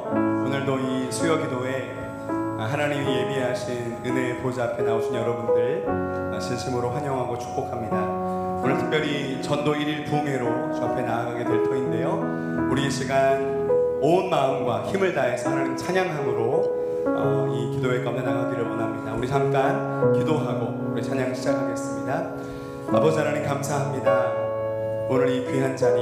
오늘도 이 수요 기도에 하나님이 예비하신 은혜의 보좌 앞에 나오신 여러분들 진심으로 환영하고 축복합니다. 오늘 특별히 전도 1일 부흥회로 주 앞에 나아가게 될 터인데요, 우리 이 시간 온 마음과 힘을 다해서 하나님 찬양함으로 이 기도회 가운데 나가기를 원합니다. 우리 잠깐 기도하고 우리 찬양 시작하겠습니다. 아버지 하나님 감사합니다. 오늘 이 귀한 자리,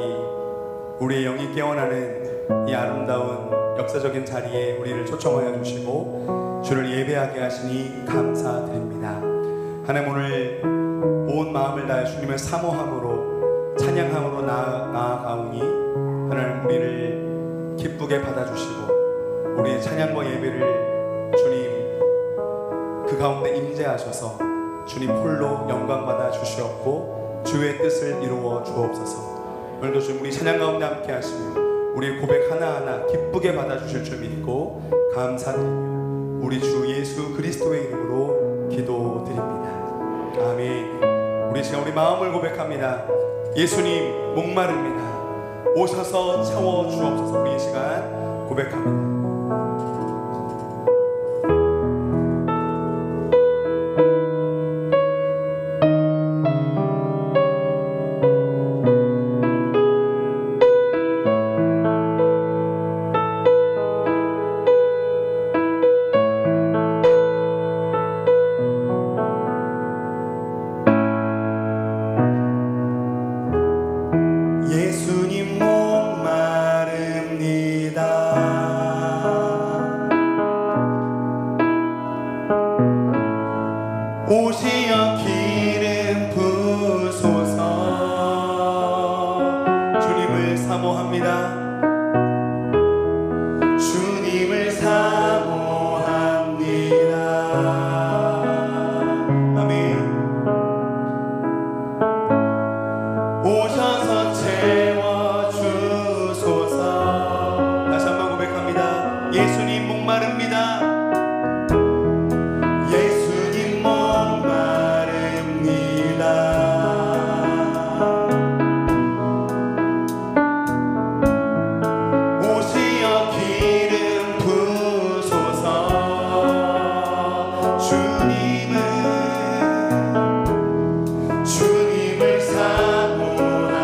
우리의 영이 깨어나는 이 아름다운 역사적인 자리에 우리를 초청하여 주시고 주를 예배하게 하시니 감사드립니다. 하나님, 오늘 온 마음을 다해 주님을 사모함으로 찬양함으로 나아가오니 하나님 우리를 기쁘게 받아주시고 우리의 찬양과 예배를 주님 그 가운데 임재하셔서 주님 홀로 영광 받아 주시옵고 주의 뜻을 이루어 주옵소서. 오늘도 주님 우리 찬양 가운데 함께 하시며 우리의 고백 하나하나 기쁘게 받아주실 줄 믿고 감사드리며 우리 주 예수 그리스도의 이름으로 기도드립니다. 아멘. 우리 지금 우리 마음을 고백합니다. 예수님 목마릅니다. 오셔서 채워 주옵소서. 우리 이 시간 고백합니다. 예수님 목마릅니다. 오시어 기름 부소서. 주님을 사모합니다. 주님을 사모합니다. 아멘. 오셔서 채워주소서. 다시 한번 고백합니다. 예수님 목마릅니다. 예수님 목마릅니다. 오시어 기름 부소서. 주님을 사모합니다.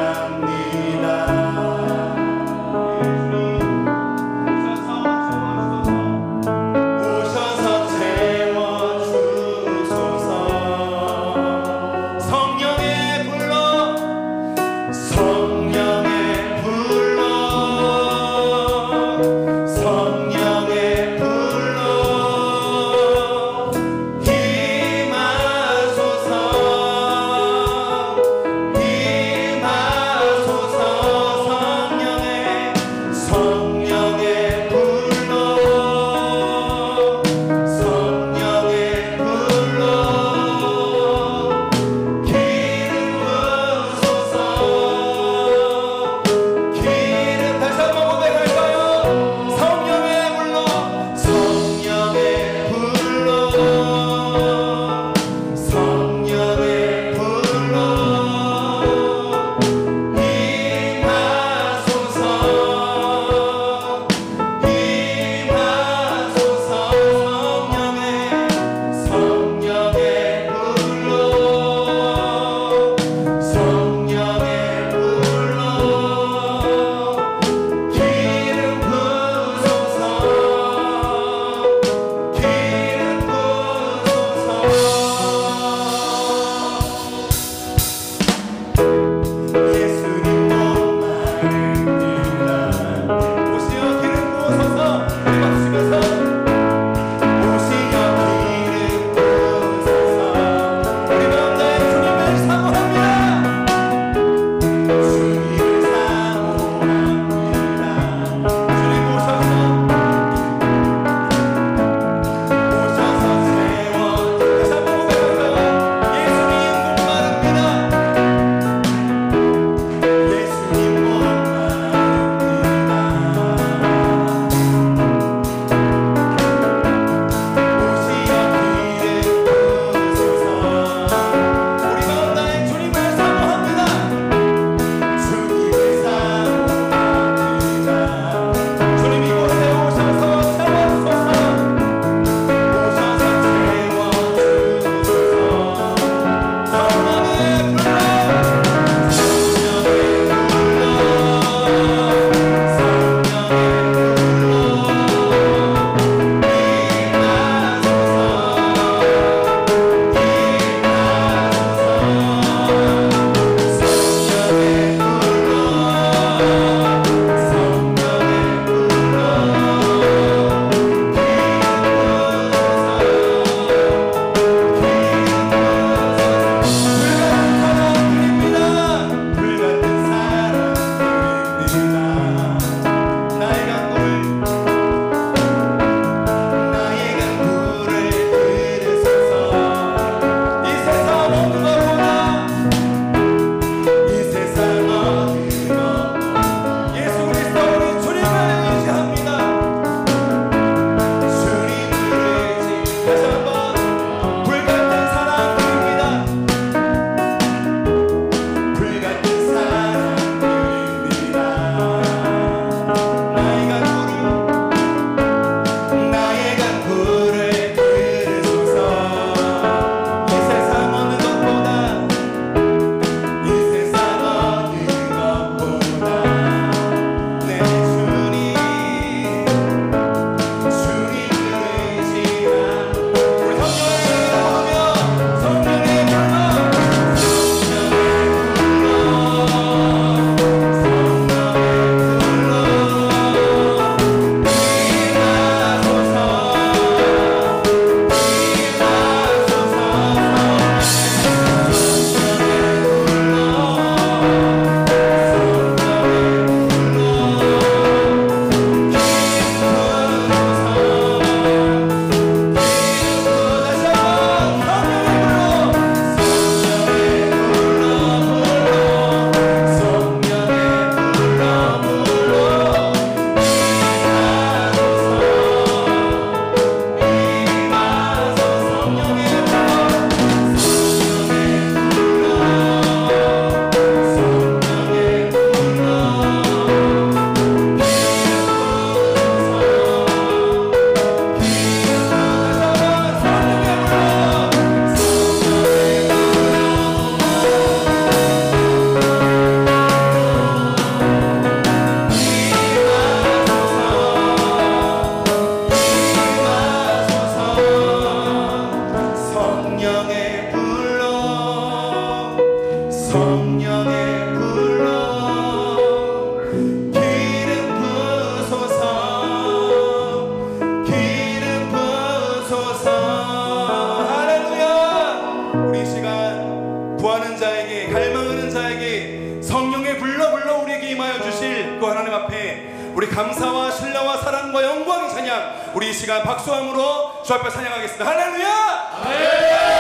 우리 감사와 신뢰와 사랑과 영광의 찬양, 우리 이 시간 박수함으로 주 앞에 찬양하겠습니다. 할렐루야!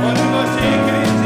어느 것이 그리지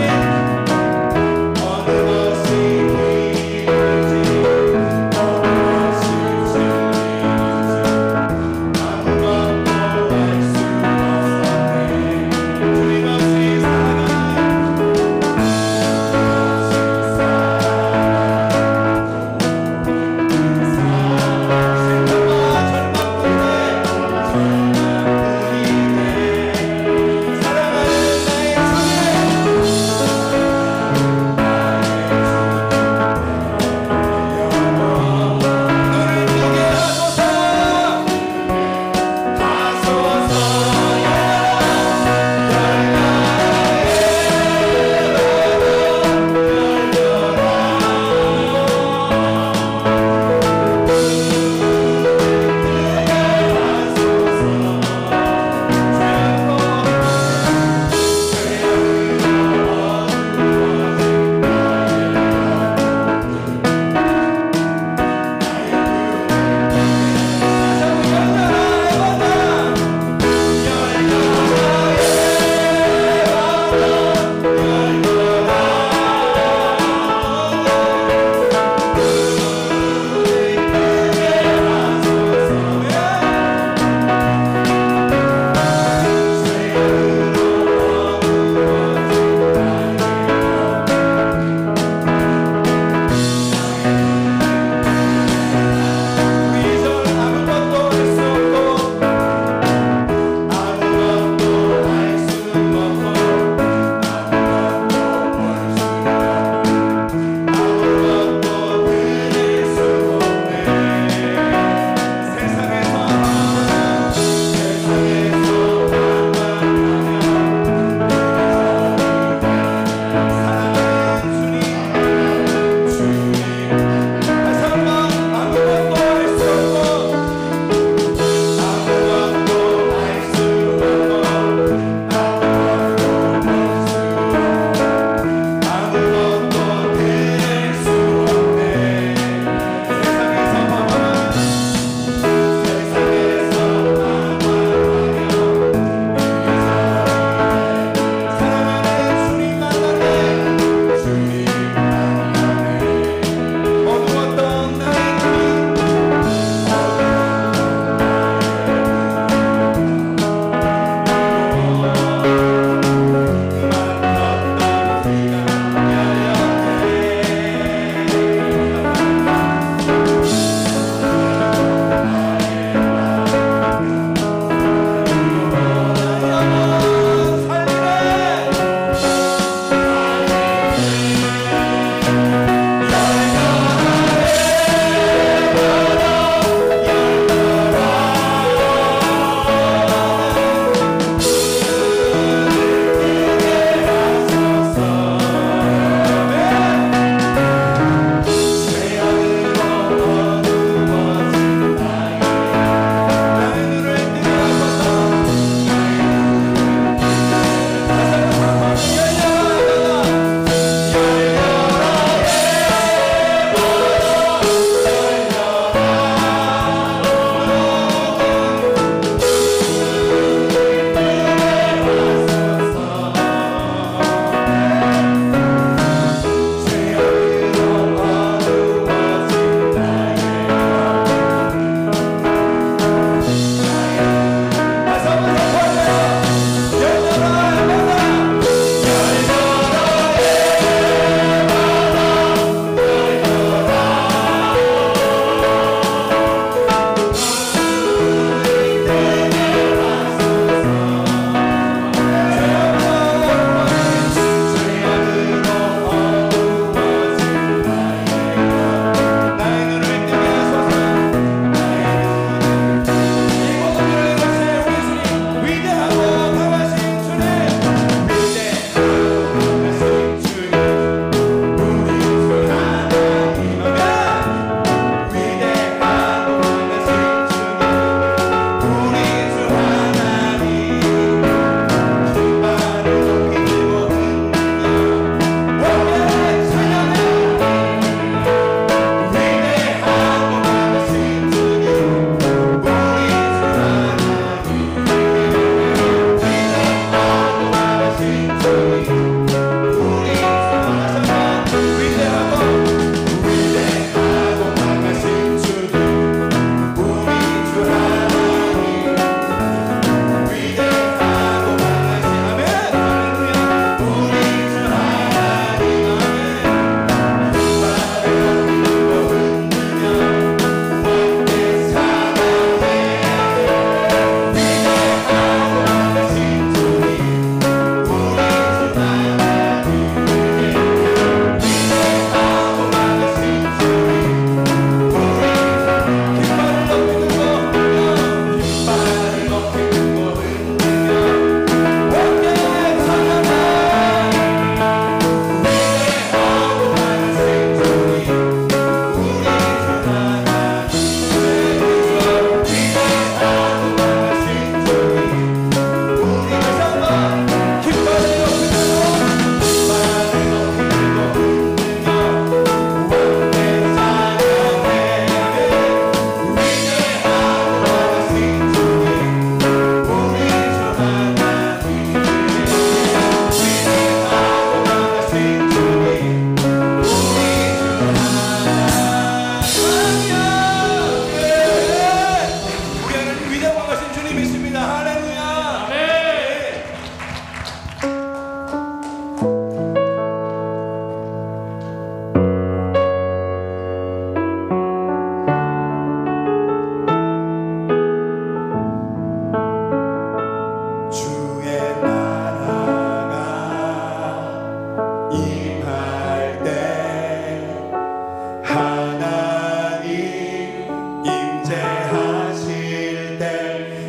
임재하실 때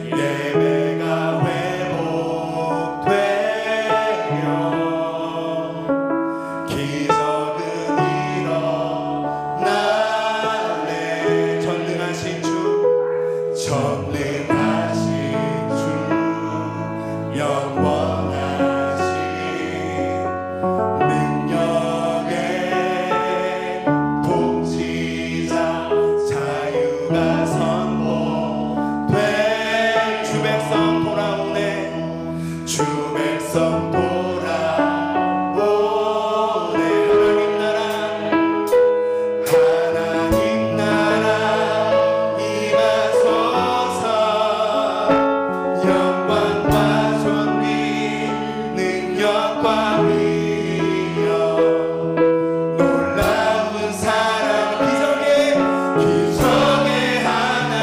예배가 회복되며 기적은 일어나네. 전능하신 주 영원하신 능력의 통치자 자유가 선포돼. 주 백성 돌아오네. 주 백성 돌아오네. 하나님 나라 임하소서. 영광과 존귀 능력과 위엄 놀라운 사랑 기적의 하나님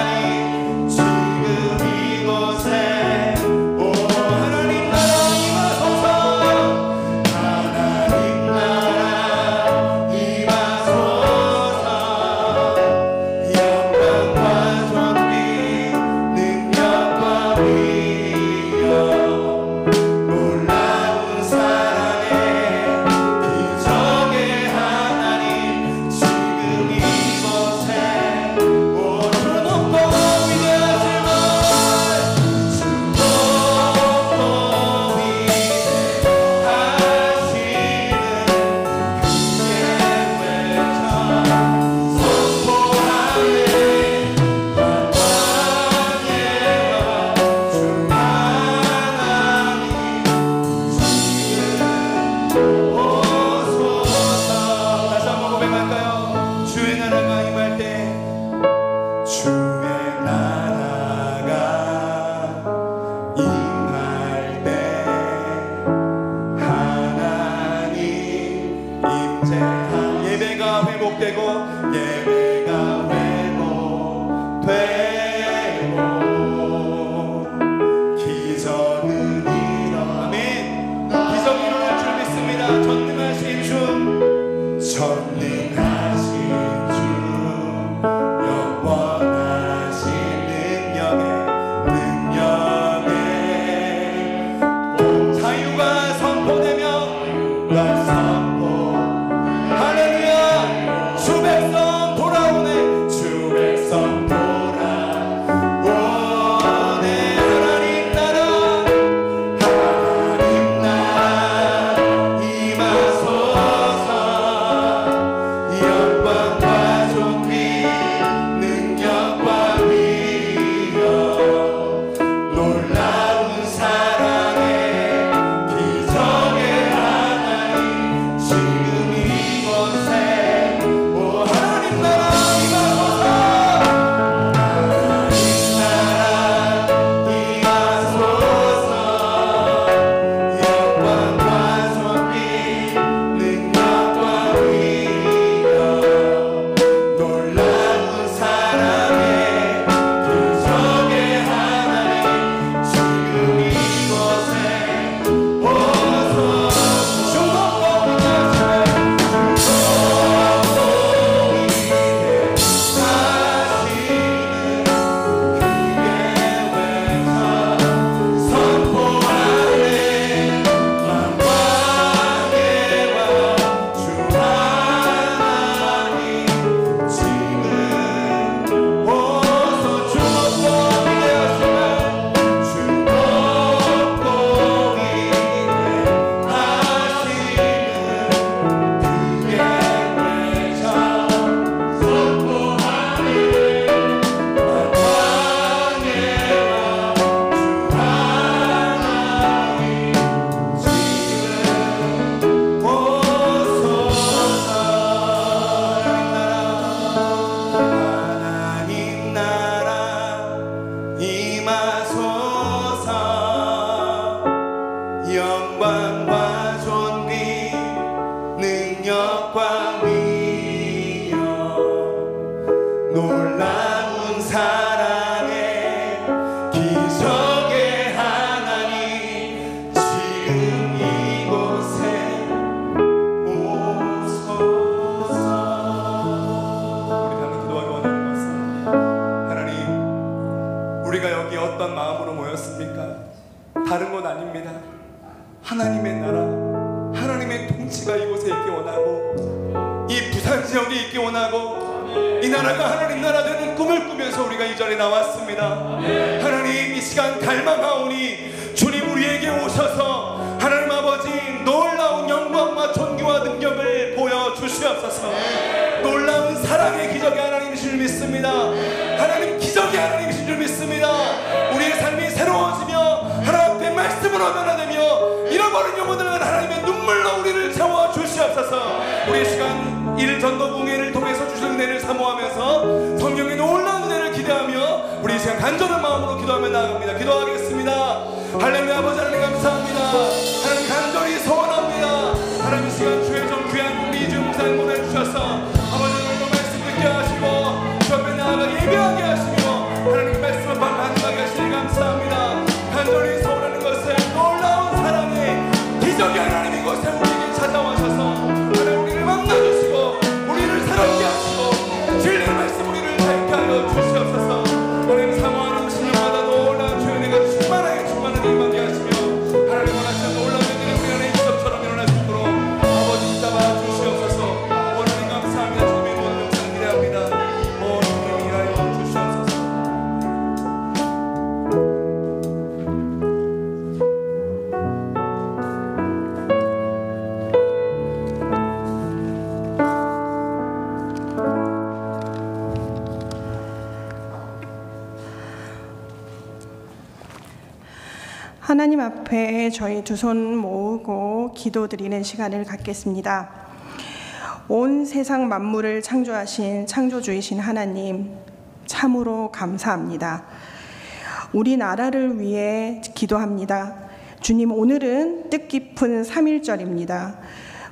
우리가 여기 어떤 마음으로 모였습니까? 다른 건 아닙니다. 하나님의 나라, 하나님의 통치가 이곳에 있기 원하고, 이 부산 지역에 있기 원하고, 이 나라가 하나님 나라 되는 꿈을 꾸면서 우리가 이 자리에 나왔습니다. 하나님, 이 시간 갈망하오니 주님 우리에게 오셔서 하나님 아버지 놀라운 영광과 존귀와 능력을 보여주시옵소서. 놀라운 사랑의 기적의 하나님이신 줄 믿습니다. 하나님 기적의 하나님이신 줄 믿습니다. 우리의 삶이 새로워지며 하나님 앞에 말씀으로 변화되며 잃어버린 영혼들은 하나님의 눈물로 우리를 채워주시옵소서. 우리의 시간 일 전도봉회를 통해서 주신 은혜를 사모하면서 성령의 놀라운 은혜를 기대하며 우리 시간 간절한 마음으로 기도하며 나아갑니다. 기도하겠습니다. 할렐루야. 아버지 하나님 감사합니다. 하나님 간절히 소원합니다. 하나님 이 시간 주의 종 귀한 우리 이중상 보내주셔서 아버지 오늘도 말씀 듣게 하시고 주 앞에 나아가 예배하게 하시며 하나님 말씀을 반응하게 하시니 감사합니다. 간절히 소원하는 것은 놀라운 사랑의 기적의 하나님 이곳에 우리에게 찾아오셔서 하나님 우리를 만나주시고 우리를 새롭게 하시고 진리의 말씀 우리를 밝게 하여 주시옵소서. 하나님 사모하는 신령마다 놀라운 주의 은혜가 충만하게 임하게 하시며 하나님 원하시는 놀라운 일들이 우리 안에 기적처럼 일어날 수 있도록 아버지 붙잡아 주시옵소서. 하나님 감사합니다. 주님의 모든 역사를 기대합니다. 주님 일하여 주시옵소서. 하나님 앞에 저희 두 손 모으고 기도드리는 시간을 갖겠습니다. 온 세상 만물을 창조하신 창조주이신 하나님, 참으로 감사합니다. 우리나라를 위해 기도합니다. 주님, 오늘은 뜻깊은 3.1절입니다.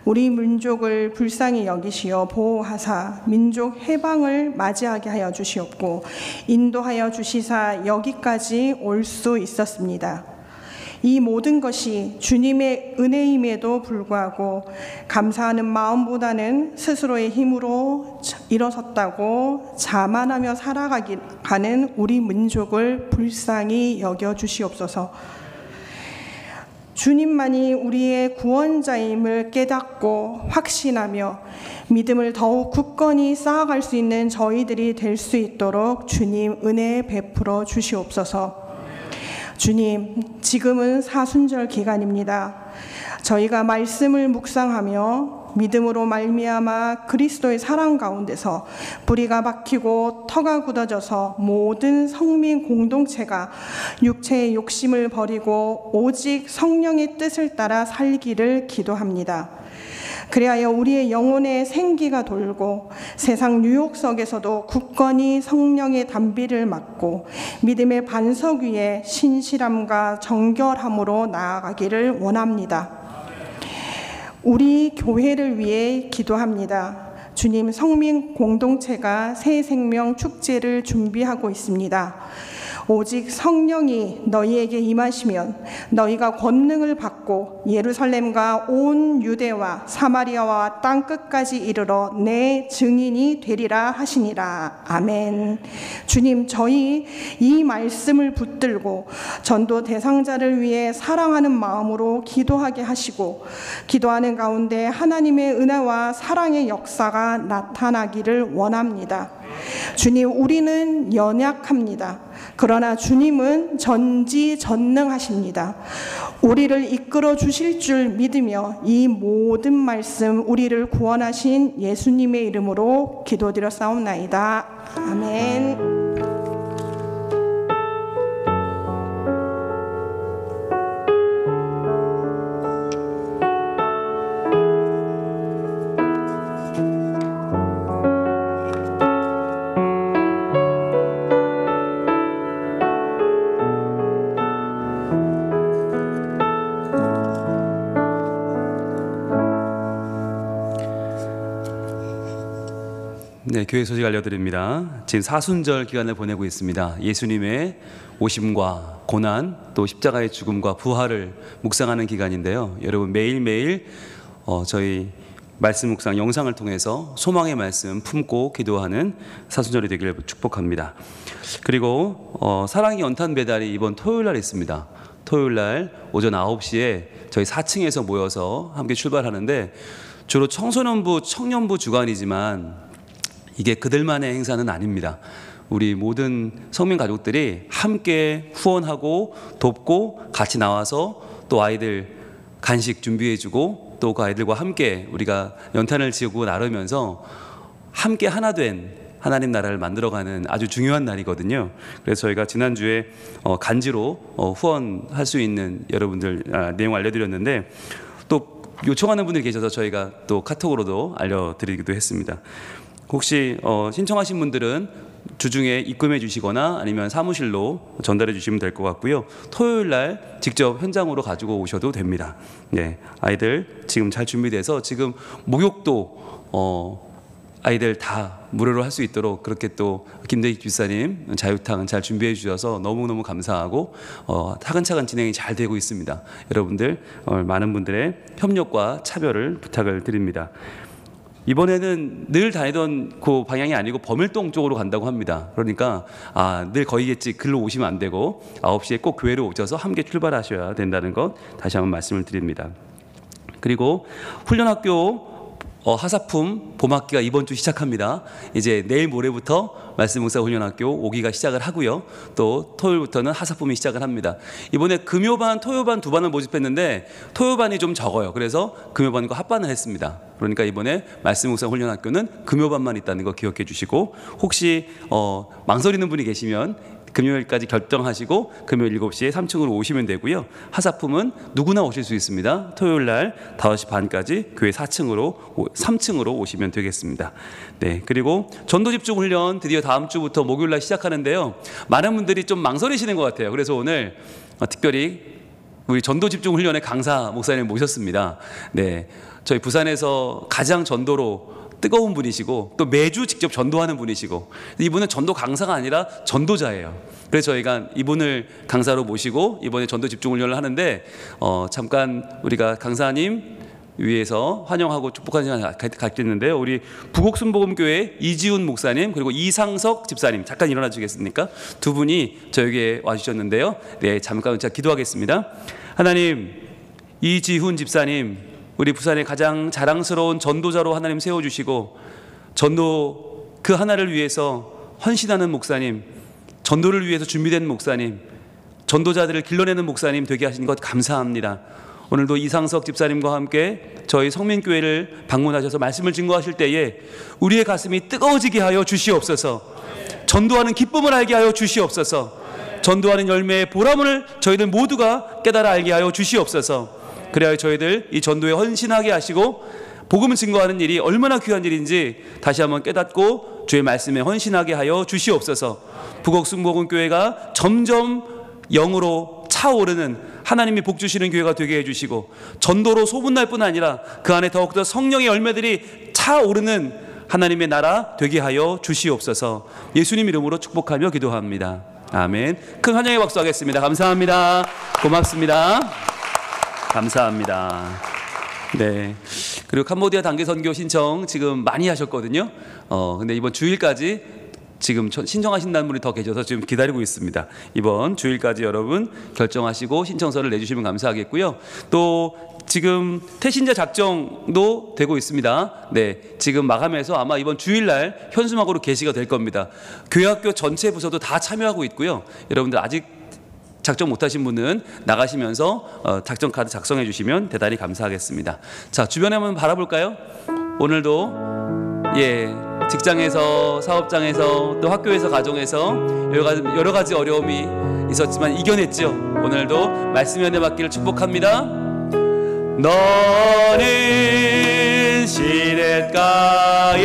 우리 민족을 불쌍히 여기시어 보호하사 민족 해방을 맞이하게 하여 주시옵고 인도하여 주시사 여기까지 올 수 있었습니다. 이 모든 것이 주님의 은혜임에도 불구하고 감사하는 마음보다는 스스로의 힘으로 일어섰다고 자만하며 살아가는 우리 민족을 불쌍히 여겨주시옵소서. 주님만이 우리의 구원자임을 깨닫고 확신하며 믿음을 더욱 굳건히 쌓아갈 수 있는 저희들이 될 수 있도록 주님 은혜 베풀어 주시옵소서. 주님, 지금은 사순절 기간입니다. 저희가 말씀을 묵상하며 믿음으로 말미암아 그리스도의 사랑 가운데서 뿌리가 박히고 터가 굳어져서 모든 성민 공동체가 육체의 욕심을 버리고 오직 성령의 뜻을 따라 살기를 기도합니다. 그리하여 우리의 영혼에 생기가 돌고 세상 유혹석에서도 굳건히 성령의 담비를 맞고 믿음의 반석 위에 신실함과 정결함으로 나아가기를 원합니다. 우리 교회를 위해 기도합니다. 주님, 성민 공동체가 새 생명 축제를 준비하고 있습니다. 오직 성령이 너희에게 임하시면 너희가 권능을 받고 예루살렘과 온 유대와 사마리아와 땅 끝까지 이르러 내 증인이 되리라 하시니라. 아멘. 주님, 저희 이 말씀을 붙들고 전도 대상자를 위해 사랑하는 마음으로 기도하게 하시고 기도하는 가운데 하나님의 은혜와 사랑의 역사가 나타나기를 원합니다. 주님, 우리는 연약합니다. 그러나 주님은 전지전능하십니다. 우리를 이끌어 주실 줄 믿으며 이 모든 말씀 우리를 구원하신 예수님의 이름으로 기도드렸사옵나이다. 아멘. 네, 교회 소식 알려드립니다. 지금 사순절 기간을 보내고 있습니다. 예수님의 오심과 고난, 또 십자가의 죽음과 부활을 묵상하는 기간인데요. 여러분 매일매일 저희 말씀 묵상 영상을 통해서 소망의 말씀 품고 기도하는 사순절이 되기를 축복합니다. 그리고 사랑의 연탄 배달이 이번 토요일 날 있습니다. 토요일 날 오전 9시에 저희 4층에서 모여서 함께 출발하는데, 주로 청소년부, 청년부 주관이지만 이게 그들만의 행사는 아닙니다. 우리 모든 성민 가족들이 함께 후원하고 돕고 같이 나와서 또 아이들 간식 준비해주고 또 그 아이들과 함께 우리가 연탄을 지고 나르면서 함께 하나 된 하나님 나라를 만들어가는 아주 중요한 날이거든요. 그래서 저희가 지난주에 간지로 후원할 수 있는 여러분들 내용 알려드렸는데, 또 요청하는 분들이 계셔서 저희가 또 카톡으로도 알려드리기도 했습니다. 혹시 신청하신 분들은 주중에 입금해 주시거나 아니면 사무실로 전달해 주시면 될 것 같고요. 토요일 날 직접 현장으로 가지고 오셔도 됩니다. 네, 아이들 지금 잘 준비돼서 지금 목욕도 아이들 다 무료로 할 수 있도록 그렇게 또 김대익 집사님 자유탕 잘 준비해 주셔서 너무너무 감사하고 차근차근 진행이 잘 되고 있습니다. 여러분들 많은 분들의 협력과 차별을 부탁을 드립니다. 이번에는 늘 다니던 그 방향이 아니고 범일동 쪽으로 간다고 합니다. 그러니까 늘 거기겠지, 글로 오시면 안 되고 9시에 꼭 교회로 오셔서 함께 출발하셔야 된다는 것 다시 한번 말씀을 드립니다. 그리고 훈련학교 하사품 봄학기가 이번 주 시작합니다. 이제 내일 모레부터 말씀 묵상 훈련학교 5기가 시작을 하고요. 또 토요일부터는 하사품이 시작을 합니다. 이번에 금요반, 토요반 두 반을 모집했는데 토요반이 좀 적어요. 그래서 금요반과 합반을 했습니다. 그러니까 이번에 말씀 묵상 훈련학교는 금요반만 있다는 거 기억해 주시고, 혹시 망설이는 분이 계시면 금요일까지 결정하시고 금요일 7시에 3층으로 오시면 되고요. 하사품은 누구나 오실 수 있습니다. 토요일 날 5시 반까지 교회 3층으로 오시면 되겠습니다. 네, 그리고 전도 집중 훈련 드디어 다음 주부터 목요일 날 시작하는데요. 많은 분들이 좀 망설이시는 것 같아요. 그래서 오늘 특별히 우리 전도 집중 훈련의 강사 목사님 모셨습니다. 네, 저희 부산에서 가장 전도로 뜨거운 분이시고 또 매주 직접 전도하는 분이시고, 이분은 전도 강사가 아니라 전도자예요. 그래서 저희가 이분을 강사로 모시고 이번에 전도 집중 훈련을 하는데 잠깐 우리가 강사님 위해서 환영하고 축복하는 시간을 갖겠는데요. 우리 부곡순복음교회 이지훈 목사님 그리고 이상석 집사님 잠깐 일어나 주겠습니까? 두 분이 저에게 와주셨는데요. 네, 잠깐 제가 기도하겠습니다. 하나님, 이지훈 집사님 우리 부산의 가장 자랑스러운 전도자로 하나님 세워주시고, 전도 그 하나를 위해서 헌신하는 목사님, 전도를 위해서 준비된 목사님, 전도자들을 길러내는 목사님 되게 하신 것 감사합니다. 오늘도 이상석 집사님과 함께 저희 성민교회를 방문하셔서 말씀을 증거하실 때에 우리의 가슴이 뜨거워지게 하여 주시옵소서. 전도하는 기쁨을 알게 하여 주시옵소서. 전도하는 열매의 보람을 저희들 모두가 깨달아 알게 하여 주시옵소서. 그래야 저희들 이 전도에 헌신하게 하시고 복음을 증거하는 일이 얼마나 귀한 일인지 다시 한번 깨닫고 주의 말씀에 헌신하게 하여 주시옵소서. 부곡순복음교회가 점점 영으로 차오르는 하나님이 복 주시는 교회가 되게 해주시고, 전도로 소문날 뿐 아니라 그 안에 더욱더 성령의 열매들이 차오르는 하나님의 나라 되게 하여 주시옵소서. 예수님 이름으로 축복하며 기도합니다. 아멘. 큰 환영의 박수 하겠습니다. 감사합니다. 고맙습니다. 감사합니다. 네. 그리고 캄보디아 단계 선교 신청 지금 많이 하셨거든요. 근데 이번 주일까지 지금 신청하신다는 분이 더 계셔서 지금 기다리고 있습니다. 이번 주일까지 여러분 결정하시고 신청서를 내주시면 감사하겠고요. 또 지금 태신자 작정도 되고 있습니다. 네, 지금 마감해서 아마 이번 주일날 현수막으로 게시가 될 겁니다. 교회학교 전체 부서도 다 참여하고 있고요. 여러분들 아직 작정 못하신 분은 나가시면서 작정 카드 작성해 주시면 대단히 감사하겠습니다. 자, 주변에 한번 바라볼까요? 오늘도 직장에서, 사업장에서, 또 학교에서, 가정에서 여러 가지 어려움이 있었지만 이겨냈죠. 오늘도 말씀의 은혜 받기를 축복합니다. 너는 시냇가에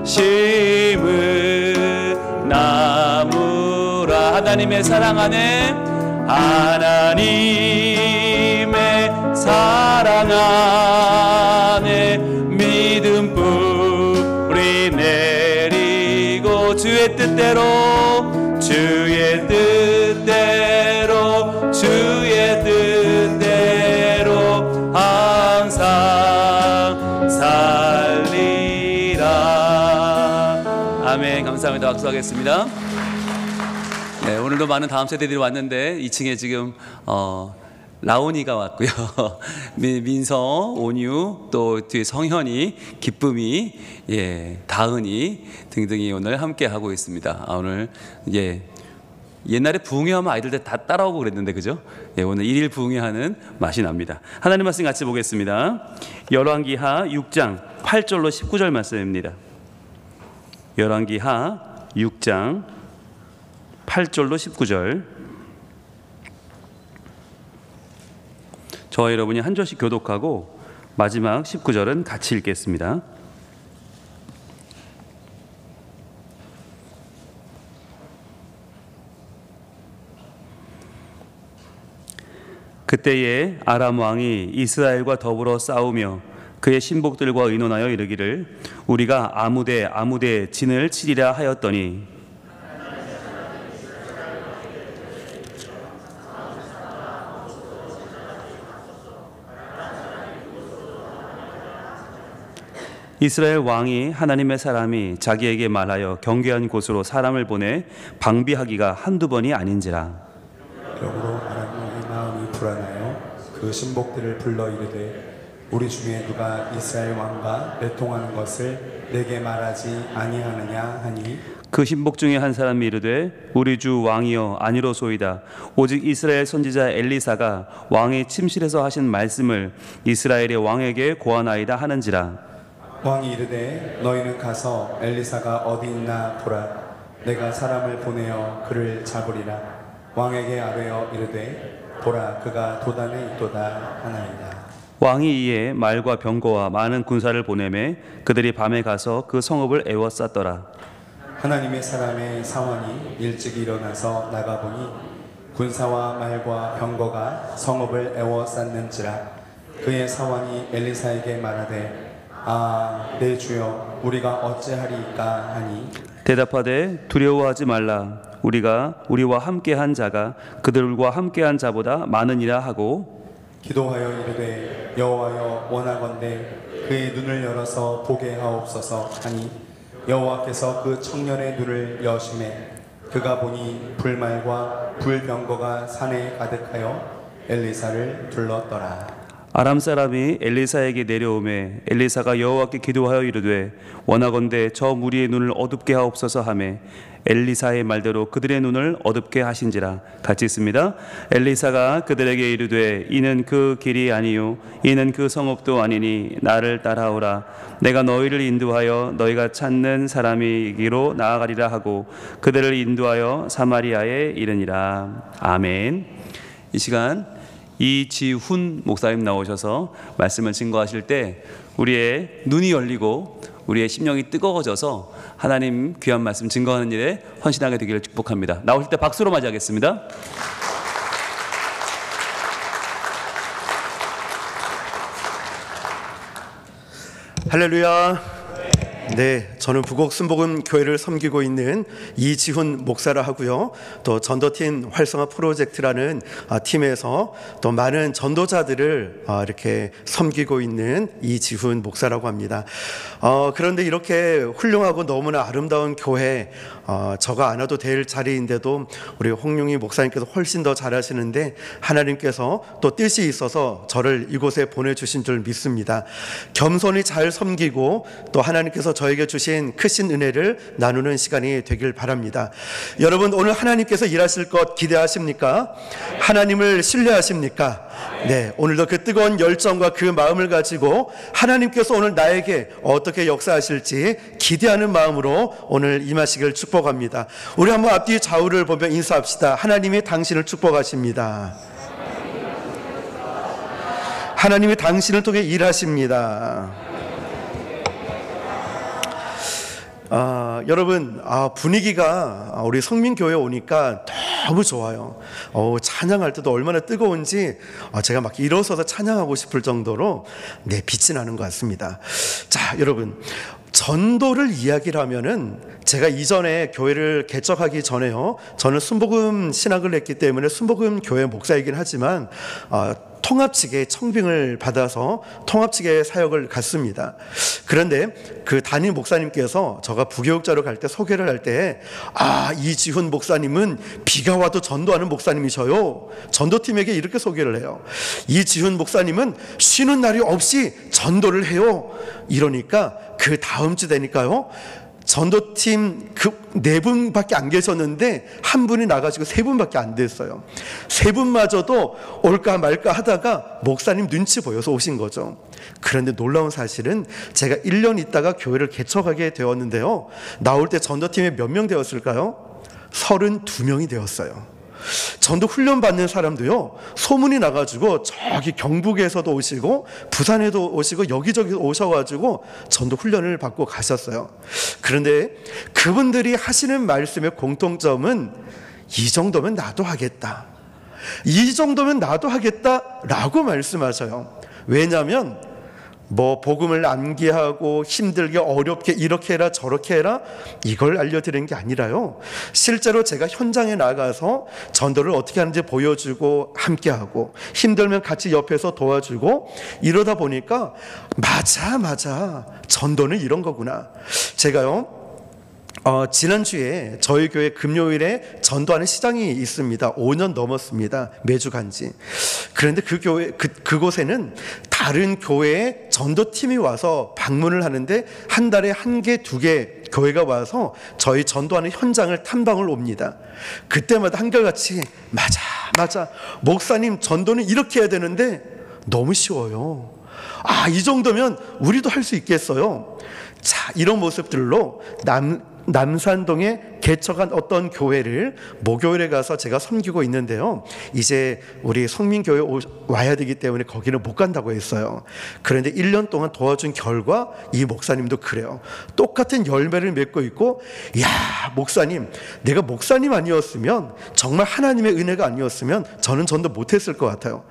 심은 나무라. 하나님의 사랑 안에, 하나님의 사랑 안에 믿음 뿌리 내리고 주의 뜻대로 항상 박수하겠습니다. 네, 오늘도 많은 다음 세대들이 왔는데 2층에 지금 라온이가 왔고요. 민서, 온유, 또 뒤에 성현이, 기쁨이, 다은이 등등이 오늘 함께 하고 있습니다. 오늘 옛날에 부흥회하면 아이들 다 따라오고 그랬는데 그죠? 오늘 1일 부흥회하는 맛이 납니다. 하나님 말씀 같이 보겠습니다. 열왕기하 6장 8절로 19절 말씀입니다. 열왕기하 6장 8절로 19절. 저와 여러분이 한 절씩 교독하고 마지막 19절은 같이 읽겠습니다. 그때에 아람 왕이 이스라엘과 더불어 싸우며 그의 신복들과 의논하여 이르기를 우리가 아무데 진을 치리라 하였더니 이스라엘 왕이 하나님의 사람이 자기에게 말하여 경계한 곳으로 사람을 보내 방비하기가 한두 번이 아닌지라. 그러므로 아람 왕의 마음이 불안하여 그 신복들을 불러 이르되 우리 중에 누가 이스라엘 왕과 내통하는 것을 내게 말하지 아니하느냐 하니 그 신복 중에 한 사람이 이르되 우리 주 왕이여 아니로소이다. 오직 이스라엘 선지자 엘리사가 왕의 침실에서 하신 말씀을 이스라엘의 왕에게 고하나이다 하는지라. 왕이 이르되 너희는 가서 엘리사가 어디 있나 보라. 내가 사람을 보내어 그를 잡으리라. 왕에게 아뢰어 이르되 보라 그가 도단에 있도다 하나이다. 왕이 이에 말과 병거와 많은 군사를 보내매 그들이 밤에 가서 그 성읍을 에워쌌더라. 하나님의 사람의 사원이 일찍 일어나서 나가보니 군사와 말과 병거가 성읍을 에워쌌는지라. 그의 사원이 엘리사에게 말하되 내 주여 우리가 어찌하리이까 하니 대답하되 두려워하지 말라. 우리와 함께한 자가 그들과 함께한 자보다 많으니라 하고 기도하여 이르되 여호와여 원하건대 그의 눈을 열어서 보게 하옵소서 하니 여호와께서 그 청년의 눈을 여심해 그가 보니 불말과 불병거가 산에 가득하여 엘리사를 둘렀더라. 아람 사람이 엘리사에게 내려오매 엘리사가 여호와께 기도하여 이르되 원하건대 저 무리의 눈을 어둡게 하옵소서 하매 엘리사의 말대로 그들의 눈을 어둡게 하신지라. 같이 있습니다. 엘리사가 그들에게 이르되 이는 그 길이 아니요 이는 그 성읍도 아니니 나를 따라오라. 내가 너희를 인도하여 너희가 찾는 사람이기로 나아가리라 하고 그들을 인도하여 사마리아에 이르니라. 아멘. 이 시간 이지훈 목사님 나오셔서 말씀을 증거하실 때 우리의 눈이 열리고 우리의 심령이 뜨거워져서 하나님 귀한 말씀 증거하는 일에 헌신하게 되기를 축복합니다. 나오실 때 박수로 맞이하겠습니다. 할렐루야. 네, 저는 부곡 순복음 교회를 섬기고 있는 이지훈 목사라 하고요. 또 전도팀 활성화 프로젝트라는 팀에서 또 많은 전도자들을 이렇게 섬기고 있는 이지훈 목사라고 합니다. 그런데 이렇게 훌륭하고 너무나 아름다운 교회, 저가 안 와도 될 자리인데도 우리 홍룡이 목사님께서 훨씬 더 잘하시는데 하나님께서 또 뜻이 있어서 저를 이곳에 보내주신 줄 믿습니다. 겸손히 잘 섬기고 또 하나님께서 저에게 주신 크신 은혜를 나누는 시간이 되길 바랍니다. 여러분, 오늘 하나님께서 일하실 것 기대하십니까? 하나님을 신뢰하십니까? 네, 오늘도 그 뜨거운 열정과 그 마음을 가지고 하나님께서 오늘 나에게 어떻게 역사하실지 기대하는 마음으로 오늘 임하시길 축복합니다. 우리 한번 앞뒤 좌우를 보며 인사합시다. 하나님이 당신을 축복하십니다. 하나님이 당신을 통해 일하십니다. 여러분, 분위기가 우리 성민교회 오니까 너무 좋아요. 찬양할 때도 얼마나 뜨거운지 제가 막 일어서서 찬양하고 싶을 정도로 빛이 나는 것 같습니다. 자, 여러분, 전도를 이야기를 하면은 제가 이전에 교회를 개척하기 전에요, 저는 순복음 신학을 했기 때문에 순복음 교회 목사이긴 하지만 통합직에 청빙을 받아서 통합직에 사역을 갔습니다. 그런데 그 담임 목사님께서 제가 부교육자로 갈 때 소개를 할 때 이지훈 목사님은 비가 와도 전도하는 목사님이셔요. 전도팀에게 이렇게 소개를 해요. 이지훈 목사님은 쉬는 날이 없이 전도를 해요. 이러니까 그 다음 주 되니까요, 전도팀 그 4분밖에 안 계셨는데 한 분이 나가시고 3분밖에 안 됐어요. 3분마저도 올까 말까 하다가 목사님 눈치 보여서 오신 거죠. 그런데 놀라운 사실은 제가 1년 있다가 교회를 개척하게 되었는데요, 나올 때 전도팀에 몇 명 되었을까요? 32명이 되었어요. 전도 훈련 받는 사람도요, 소문이 나가지고 저기 경북에서도 오시고 부산에도 오시고 여기저기 오셔가지고 전도 훈련을 받고 가셨어요. 그런데 그분들이 하시는 말씀의 공통점은 이 정도면 나도 하겠다, 이 정도면 나도 하겠다라고 말씀하셔요. 왜냐하면 복음을 암기하고 힘들게 어렵게 이렇게 해라 저렇게 해라 이걸 알려드리는 게 아니라요, 실제로 제가 현장에 나가서 전도를 어떻게 하는지 보여주고 함께하고 힘들면 같이 옆에서 도와주고 이러다 보니까 맞아 전도는 이런 거구나. 제가요, 지난주에 저희 교회 금요일에 전도하는 시장이 있습니다. 5년 넘었습니다. 매주 간지. 그런데 그 교회, 그곳에는 다른 교회의 전도팀이 와서 방문을 하는데 한 달에 1개, 2개 교회가 와서 저희 전도하는 현장을 탐방을 옵니다. 그때마다 한결같이 맞아. 목사님 전도는 이렇게 해야 되는데 너무 쉬워요. 이 정도면 우리도 할 수 있겠어요. 자, 이런 모습들로 남산동에 개척한 어떤 교회를 모교회에 가서 제가 섬기고 있는데요, 이제 우리 성민교회 와야 되기 때문에 거기는 못 간다고 했어요. 그런데 1년 동안 도와준 결과 이 목사님도 그래요. 똑같은 열매를 맺고 있고, 목사님, 내가 목사님 아니었으면, 정말 하나님의 은혜가 아니었으면 저는 전도 못했을 것 같아요.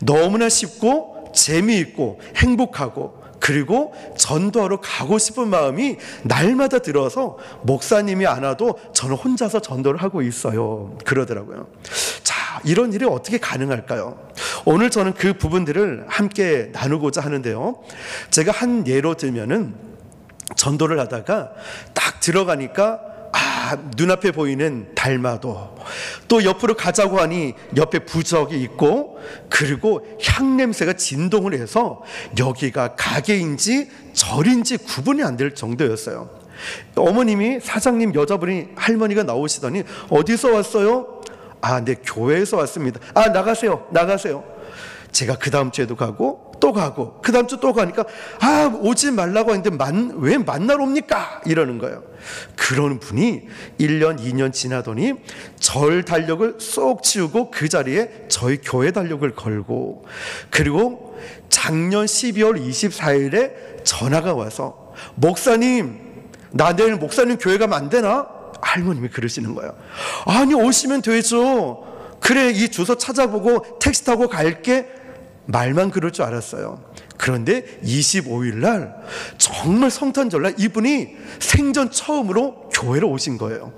너무나 쉽고 재미있고 행복하고, 그리고 전도하러 가고 싶은 마음이 날마다 들어서 목사님이 안 와도 저는 혼자서 전도를 하고 있어요. 그러더라고요. 자, 이런 일이 어떻게 가능할까요? 오늘 저는 그 부분들을 함께 나누고자 하는데요, 제가 한 예로 들면은 전도를 하다가 딱 들어가니까 눈앞에 보이는 달마도, 또 옆으로 가자고 하니 옆에 부적이 있고, 그리고 향냄새가 진동을 해서 여기가 가게인지 절인지 구분이 안 될 정도였어요. 어머님이, 사장님 여자분이, 할머니가 나오시더니 어디서 왔어요? 네, 교회에서 왔습니다. 나가세요. 제가 그 다음 주에도 가고 또 가고 그 다음 주 또 가니까 오지 말라고 했는데 왜 만나러 옵니까? 이러는 거예요. 그런 분이 1년 2년 지나더니 절 달력을 쏙 치우고 그 자리에 저희 교회 달력을 걸고, 그리고 작년 12월 24일에 전화가 와서 목사님, 나 내일 목사님 교회 가면 안 되나? 할머님이 그러시는 거예요. 아니, 오시면 되죠. 그래, 이 주소 찾아보고 택시 타고 갈게. 말만 그럴 줄 알았어요. 그런데 25일 날 정말 성탄절날 이분이 생전 처음으로 교회로 오신 거예요.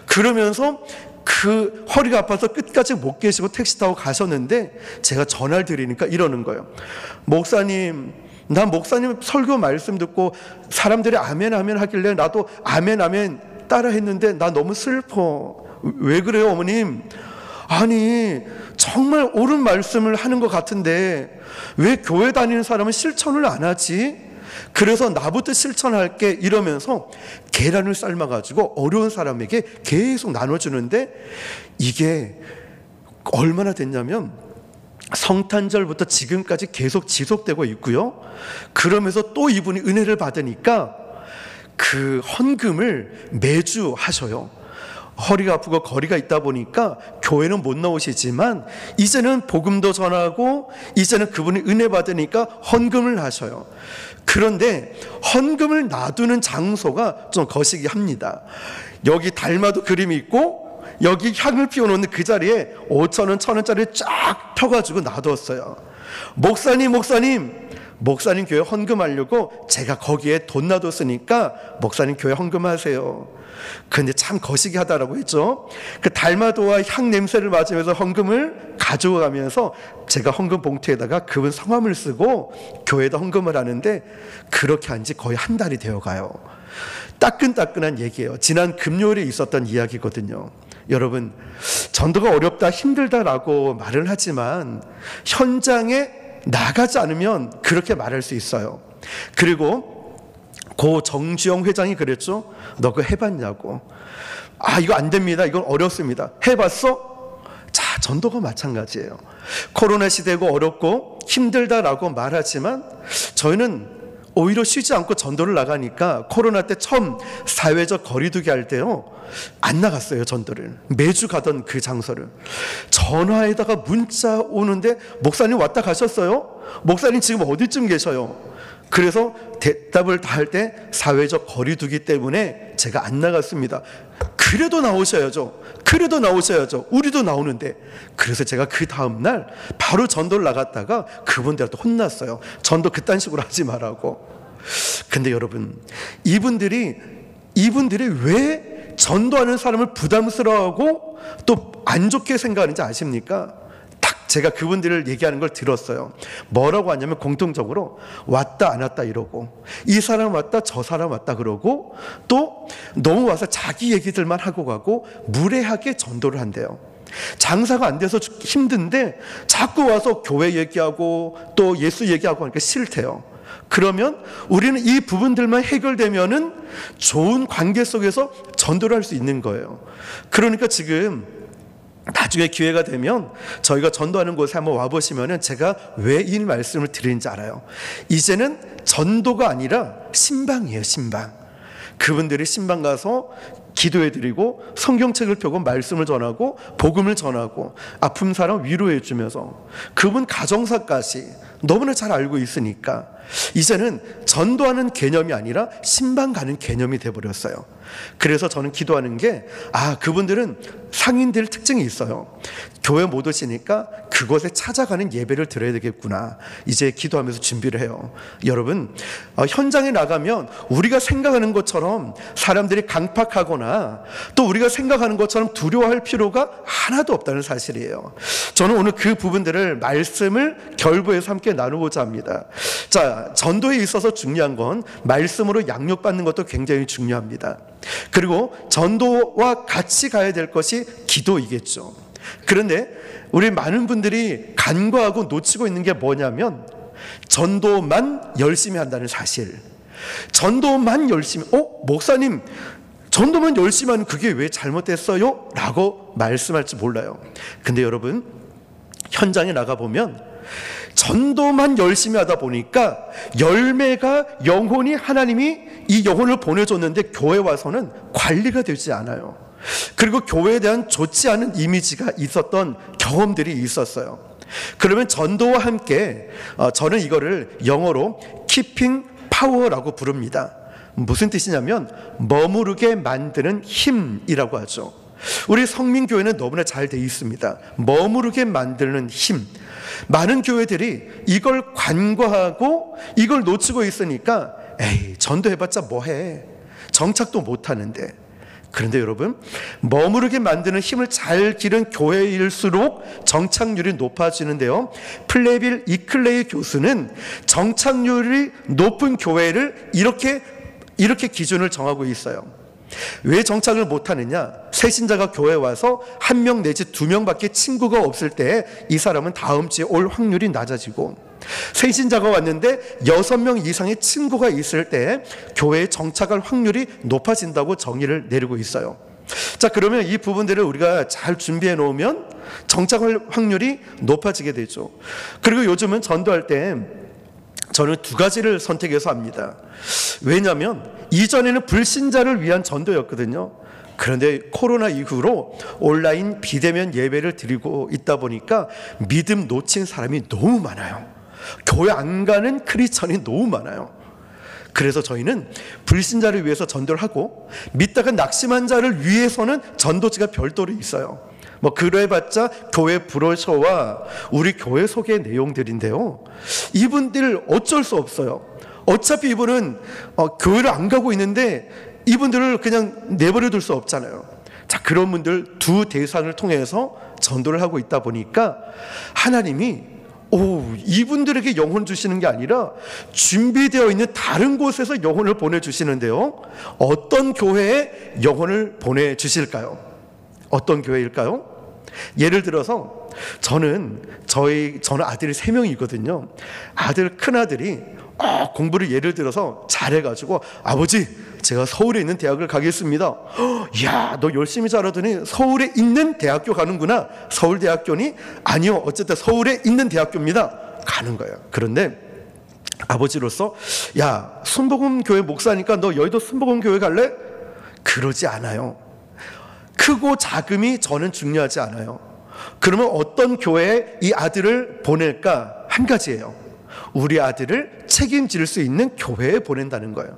그러면서 그 허리가 아파서 끝까지 못 계시고 택시 타고 가셨는데 제가 전화를 드리니까 이러는 거예요. 목사님, 난 목사님 설교 말씀 듣고 사람들이 아멘 아멘 하길래 나도 아멘 아멘 따라 했는데 나 너무 슬퍼. 왜 그래요, 어머님? 아니, 정말 옳은 말씀을 하는 것 같은데 왜 교회 다니는 사람은 실천을 안 하지? 그래서 나부터 실천할게 이러면서 계란을 삶아가지고 어려운 사람에게 계속 나눠주는데, 이게 얼마나 됐냐면 성탄절부터 지금까지 계속 지속되고 있고요. 그러면서 또 이분이 은혜를 받으니까 그 헌금을 매주 하셔요. 허리가 아프고 거리가 있다 보니까 교회는 못 나오시지만 이제는 복음도 전하고 이제는 그분이 은혜 받으니까 헌금을 하셔요. 그런데 헌금을 놔두는 장소가 좀 거시기 합니다. 여기 달마도 그림이 있고 여기 향을 피워놓는 그 자리에 5,000원, 1,000원짜리 쫙 펴가지고 놔뒀어요. 목사님 목사님 교회 헌금하려고 제가 거기에 돈 놔뒀으니까 목사님 교회 헌금하세요. 근데 참 거시기 하다라고 했죠. 그 달마도와 향 냄새를 맡으면서 헌금을 가져가면서 제가 헌금 봉투에다가 그분 성함을 쓰고 교회에다 헌금을 하는데 그렇게 한 지 거의 한 달이 되어 가요. 따끈따끈한 얘기예요. 지난 금요일에 있었던 이야기거든요. 여러분, 전도가 어렵다, 힘들다라고 말을 하지만 현장에 나가지 않으면 그렇게 말할 수 있어요. 그리고 고 정주영 회장이 그랬죠. 너 그거 해봤냐고. 아, 이거 안 됩니다. 이건 어렵습니다. 해봤어? 자, 전도가 마찬가지예요. 코로나 시대고 어렵고 힘들다라고 말하지만 저희는 오히려 쉬지 않고 전도를 나가니까 코로나 때 처음 사회적 거리두기 할 때요, 안 나갔어요. 전도를 매주 가던 그 장소를. 전화에다가 문자 오는데 목사님 왔다 가셨어요? 목사님 지금 어디쯤 계셔요? 그래서 대답을 다 할 때 사회적 거리두기 때문에 제가 안 나갔습니다. 그래도 나오셔야죠. 그래도 나오셔야죠. 우리도 나오는데. 그래서 제가 그 다음날 바로 전도를 나갔다가 그분들한테 혼났어요. 전도 그딴 식으로 하지 말라고. 근데 여러분, 이분들이 왜 전도하는 사람을 부담스러워하고 또 안 좋게 생각하는지 아십니까? 제가 그분들을 얘기하는 걸 들었어요. 뭐라고 하냐면 공통적으로 왔다 안 왔다 이러고, 이 사람 왔다 저 사람 왔다 그러고, 또 너무 와서 자기 얘기들만 하고 가고 무례하게 전도를 한대요. 장사가 안 돼서 힘든데 자꾸 와서 교회 얘기하고 또 예수 얘기하고 하니까 싫대요. 그러면 우리는 이 부분들만 해결되면은 좋은 관계 속에서 전도를 할 수 있는 거예요. 그러니까 지금 나중에 기회가 되면 저희가 전도하는 곳에 한번 와보시면은 제가 왜 이 말씀을 드리는지 알아요. 이제는 전도가 아니라 신방이에요. 신방. 그분들이 신방 가서 기도해드리고 성경책을 펴고 말씀을 전하고 복음을 전하고 아픈 사람 위로해 주면서 그분 가정사까지 너무나 잘 알고 있으니까 이제는 전도하는 개념이 아니라 신방 가는 개념이 돼버렸어요. 그래서 저는 기도하는 게, 그분들은 상인들 특징이 있어요. 교회 못 오시니까 그곳에 찾아가는 예배를 드려야 되겠구나. 이제 기도하면서 준비를 해요. 여러분, 현장에 나가면 우리가 생각하는 것처럼 사람들이 강팍하거나 또 우리가 생각하는 것처럼 두려워할 필요가 하나도 없다는 사실이에요. 저는 오늘 그 부분들을 말씀을 결부해서 함께 나누고자 합니다. 자, 전도에 있어서 중요한 건 말씀으로 양육받는 것도 굉장히 중요합니다. 그리고 전도와 같이 가야 될 것이 기도이겠죠. 그런데 우리 많은 분들이 간과하고 놓치고 있는 게 뭐냐면 전도만 열심히 한다는 사실. 전도만 열심히, 목사님 전도만 열심히 하는 그게 왜 잘못됐어요? 라고 말씀할지 몰라요. 근데 여러분, 현장에 나가보면 전도만 열심히 하다 보니까 열매가 영혼이 하나님이 이 영혼을 보내줬는데 교회 와서는 관리가 되지 않아요. 그리고 교회에 대한 좋지 않은 이미지가 있었던 경험들이 있었어요. 그러면 전도와 함께 저는 이거를 영어로 keeping power라고 부릅니다. 무슨 뜻이냐면 머무르게 만드는 힘이라고 하죠. 우리 성민교회는 너무나 잘 돼 있습니다. 머무르게 만드는 힘. 많은 교회들이 이걸 간과하고 이걸 놓치고 있으니까 전도해봤자 뭐해, 정착도 못하는데. 그런데 여러분, 머무르게 만드는 힘을 잘 기른 교회일수록 정착률이 높아지는데요, 플레빌 이클레이 교수는 정착률이 높은 교회를 이렇게 기준을 정하고 있어요. 왜 정착을 못하느냐? 새신자가 교회에 와서 1명 내지 2명밖에 친구가 없을 때 이 사람은 다음 주에 올 확률이 낮아지고, 새신자가 왔는데 6명 이상의 친구가 있을 때 교회에 정착할 확률이 높아진다고 정의를 내리고 있어요. 자, 그러면 이 부분들을 우리가 잘 준비해 놓으면 정착할 확률이 높아지게 되죠. 그리고 요즘은 전도할 때 저는 2가지를 선택해서 합니다. 왜냐하면 이전에는 불신자를 위한 전도였거든요. 그런데 코로나 이후로 온라인 비대면 예배를 드리고 있다 보니까 믿음 놓친 사람이 너무 많아요. 교회 안 가는 크리스천이 너무 많아요. 그래서 저희는 불신자를 위해서 전도를 하고, 믿다가 낙심한 자를 위해서는 전도지가 별도로 있어요. 뭐 그래봤자 교회 브로셔와 우리 교회 소개 내용들인데요. 이분들 어쩔 수 없어요. 어차피 이분은 교회를 안 가고 있는데 이분들을 그냥 내버려 둘 수 없잖아요. 자, 그런 분들 두 대상을 통해서 전도를 하고 있다 보니까 하나님이 이분들에게 영혼 주시는 게 아니라 준비되어 있는 다른 곳에서 영혼을 보내주시는데요. 어떤 교회에 영혼을 보내주실까요? 어떤 교회일까요? 예를 들어서 저는 아들이 3명이거든요. 큰아들이 공부를 예를 들어서 잘해가지고 아버지 제가 서울에 있는 대학을 가겠습니다. 야, 너 열심히 잘하더니 서울에 있는 대학교 가는구나. 서울대학교니? 아니요, 어쨌든 서울에 있는 대학교입니다. 가는 거예요. 그런데 아버지로서 야, 순복음교회 목사니까 너 여의도 순복음교회 갈래? 그러지 않아요. 크고 작음이 저는 중요하지 않아요. 그러면 어떤 교회에 이 아들을 보낼까? 한 가지예요. 우리 아들을 책임질 수 있는 교회에 보낸다는 거예요.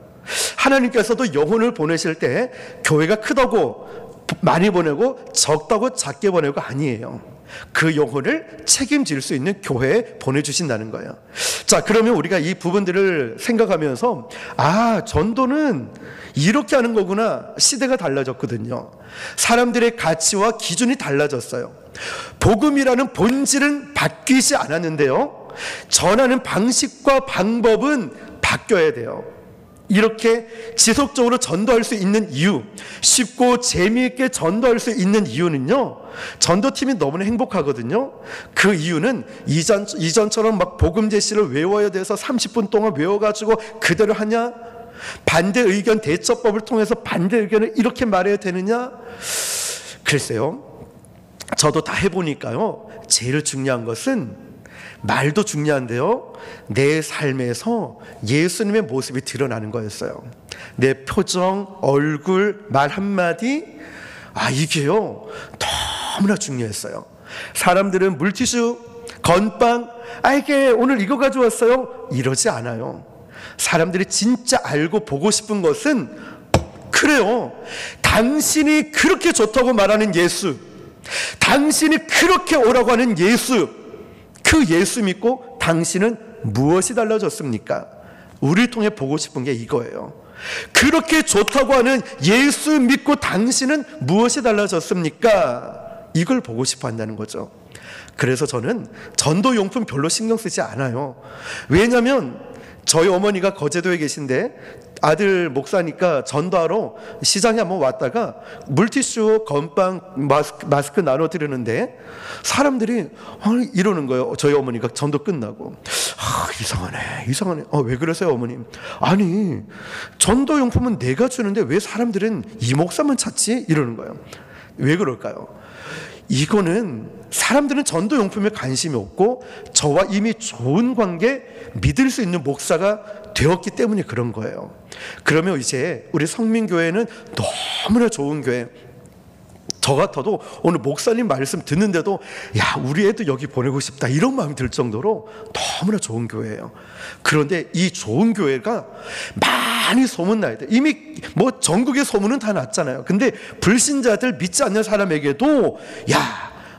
하나님께서도 영혼을 보내실 때 교회가 크다고 많이 보내고 적다고 작게 보내고 아니에요. 그 영혼을 책임질 수 있는 교회에 보내주신다는 거예요. 자, 그러면 우리가 이 부분들을 생각하면서 전도는 이렇게 하는 거구나. 시대가 달라졌거든요. 사람들의 가치와 기준이 달라졌어요. 복음이라는 본질은 바뀌지 않았는데요, 전하는 방식과 방법은 바뀌어야 돼요. 이렇게 지속적으로 전도할 수 있는 이유, 쉽고 재미있게 전도할 수 있는 이유는요, 전도팀이 너무나 행복하거든요. 그 이유는 이전처럼 막 복음 제시를 외워야 돼서 30분 동안 외워가지고 그대로 하냐? 반대 의견 대처법을 통해서 반대 의견을 이렇게 말해야 되느냐? 글쎄요, 저도 다 해보니까요, 제일 중요한 것은 말도 중요한데요, 내 삶에서 예수님의 모습이 드러나는 거였어요. 내 표정, 얼굴, 말 한마디, 이게요 너무나 중요했어요. 사람들은 물티슈, 건빵, 이게 오늘 이거 가져왔어요, 이러지 않아요. 사람들이 진짜 알고 보고 싶은 것은, 그래요, 당신이 그렇게 좋다고 말하는 예수, 당신이 그렇게 오라고 하는 예수, 그 예수 믿고 당신은 무엇이 달라졌습니까? 우리를 통해 보고 싶은 게 이거예요. 그렇게 좋다고 하는 예수 믿고 당신은 무엇이 달라졌습니까? 이걸 보고 싶어 한다는 거죠. 그래서 저는 전도용품 별로 신경 쓰지 않아요. 왜냐하면 저희 어머니가 거제도에 계신데 아들 목사니까 전도하러 시장에 한번 왔다가 물티슈, 건빵, 마스크 나눠드리는데 사람들이 이러는 거예요. 저희 어머니가 전도 끝나고 이상하네. 왜 그러세요, 어머님? 아니, 전도용품은 내가 주는데 왜 사람들은 이 목사만 찾지? 이러는 거예요. 왜 그럴까요? 이거는 사람들은 전도용품에 관심이 없고 저와 이미 좋은 관계, 믿을 수 있는 목사가 되었기 때문에 그런 거예요. 그러면 이제 우리 성민교회는 너무나 좋은 교회, 저 같아도 오늘 목사님 말씀 듣는데도 우리 애도 여기 보내고 싶다 이런 마음이 들 정도로 너무나 좋은 교회예요. 그런데 이 좋은 교회가 많이 소문나야 돼. 이미 뭐 전국의 소문은 다 났잖아요. 근데 불신자들, 믿지 않는 사람에게도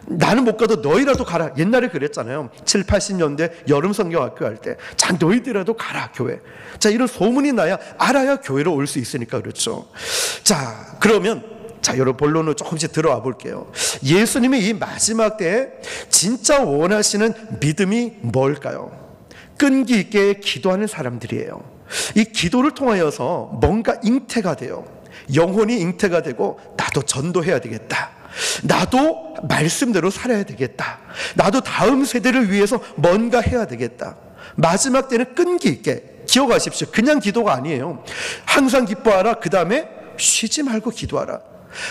나는 못 가도 너희라도 가라. 옛날에 그랬잖아요. 7, 80년대 여름 성경학교 할 때, 자, 너희들이라도 가라, 교회. 자, 이런 소문이 나야, 알아야 교회로 올 수 있으니까 그렇죠. 자, 그러면 여러분 본론으로 조금씩 들어와 볼게요. 예수님이 이 마지막 때에 진짜 원하시는 믿음이 뭘까요? 끈기 있게 기도하는 사람들이에요. 이 기도를 통하여서 뭔가 잉태가 돼요. 영혼이 잉태가 되고, 나도 전도해야 되겠다, 나도 말씀대로 살아야 되겠다, 나도 다음 세대를 위해서 뭔가 해야 되겠다. 마지막 때는 끈기 있게, 기억하십시오, 그냥 기도가 아니에요. 항상 기뻐하라, 그 다음에 쉬지 말고 기도하라.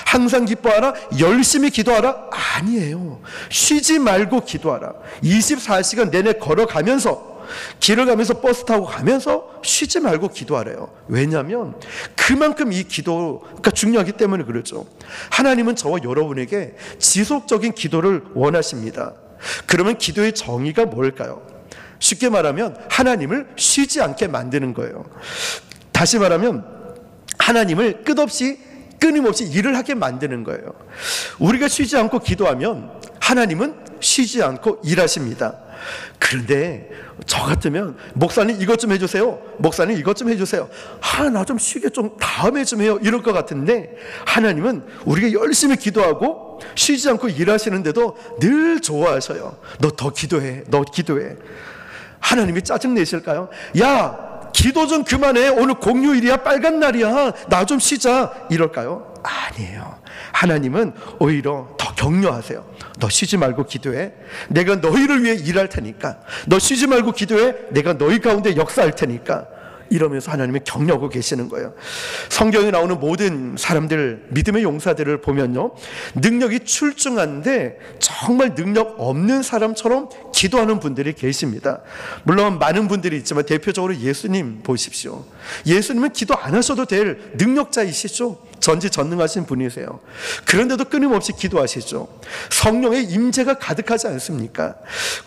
항상 기뻐하라, 열심히 기도하라, 아니에요. 쉬지 말고 기도하라. 24시간 내내 걸어가면서, 길을 가면서 버스 타고 가면서 쉬지 말고 기도하래요. 왜냐하면 그만큼 이 기도가 중요하기 때문에 그렇죠. 하나님은 저와 여러분에게 지속적인 기도를 원하십니다. 그러면 기도의 정의가 뭘까요? 쉽게 말하면 하나님을 쉬지 않게 만드는 거예요. 다시 말하면 하나님을 끊임없이 일을 하게 만드는 거예요. 우리가 쉬지 않고 기도하면 하나님은 쉬지 않고 일하십니다. 그런데 저 같으면 목사님 이것 좀 해주세요, 목사님 이것 좀 해주세요, 나 좀 쉬게 좀 다음에 좀 해요, 이럴 것 같은데 하나님은 우리가 열심히 기도하고 쉬지 않고 일하시는데도 늘 좋아하셔요. 너 더 기도해, 너 기도해. 하나님이 짜증내실까요? 야, 기도 좀 그만해, 오늘 공휴일이야, 빨간 날이야, 나 좀 쉬자, 이럴까요? 아니에요. 하나님은 오히려 더 격려하세요. 너 쉬지 말고 기도해, 내가 너희를 위해 일할 테니까. 너 쉬지 말고 기도해, 내가 너희 가운데 역사할 테니까. 이러면서 하나님이 격려하고 계시는 거예요. 성경에 나오는 모든 사람들, 믿음의 용사들을 보면요, 능력이 출중한데 정말 능력 없는 사람처럼 기도하는 분들이 계십니다. 물론 많은 분들이 있지만 대표적으로 예수님 보십시오. 예수님은 기도 안 하셔도 될 능력자이시죠. 전지전능하신 분이세요. 그런데도 끊임없이 기도하시죠. 성령의 임재가 가득하지 않습니까?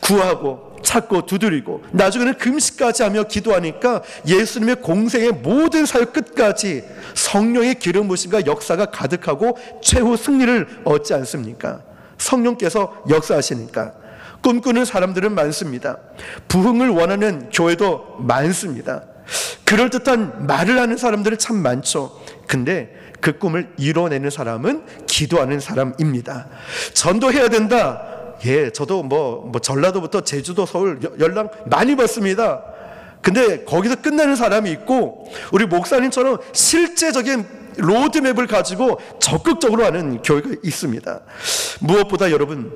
구하고 찾고 두드리고 나중에는 금식까지 하며 기도하니까 예수님의 공생의 모든 사역 끝까지 성령의 기름 부심과 역사가 가득하고 최후 승리를 얻지 않습니까? 성령께서 역사하시니까. 꿈꾸는 사람들은 많습니다. 부흥을 원하는 교회도 많습니다. 그럴듯한 말을 하는 사람들은 참 많죠. 근데 그 꿈을 이뤄내는 사람은 기도하는 사람입니다. 전도해야 된다. 예, 저도 뭐 전라도부터 제주도, 서울 연락 많이 받습니다. 근데 거기서 끝나는 사람이 있고, 우리 목사님처럼 실제적인 로드맵을 가지고 적극적으로 하는 교회가 있습니다. 무엇보다 여러분,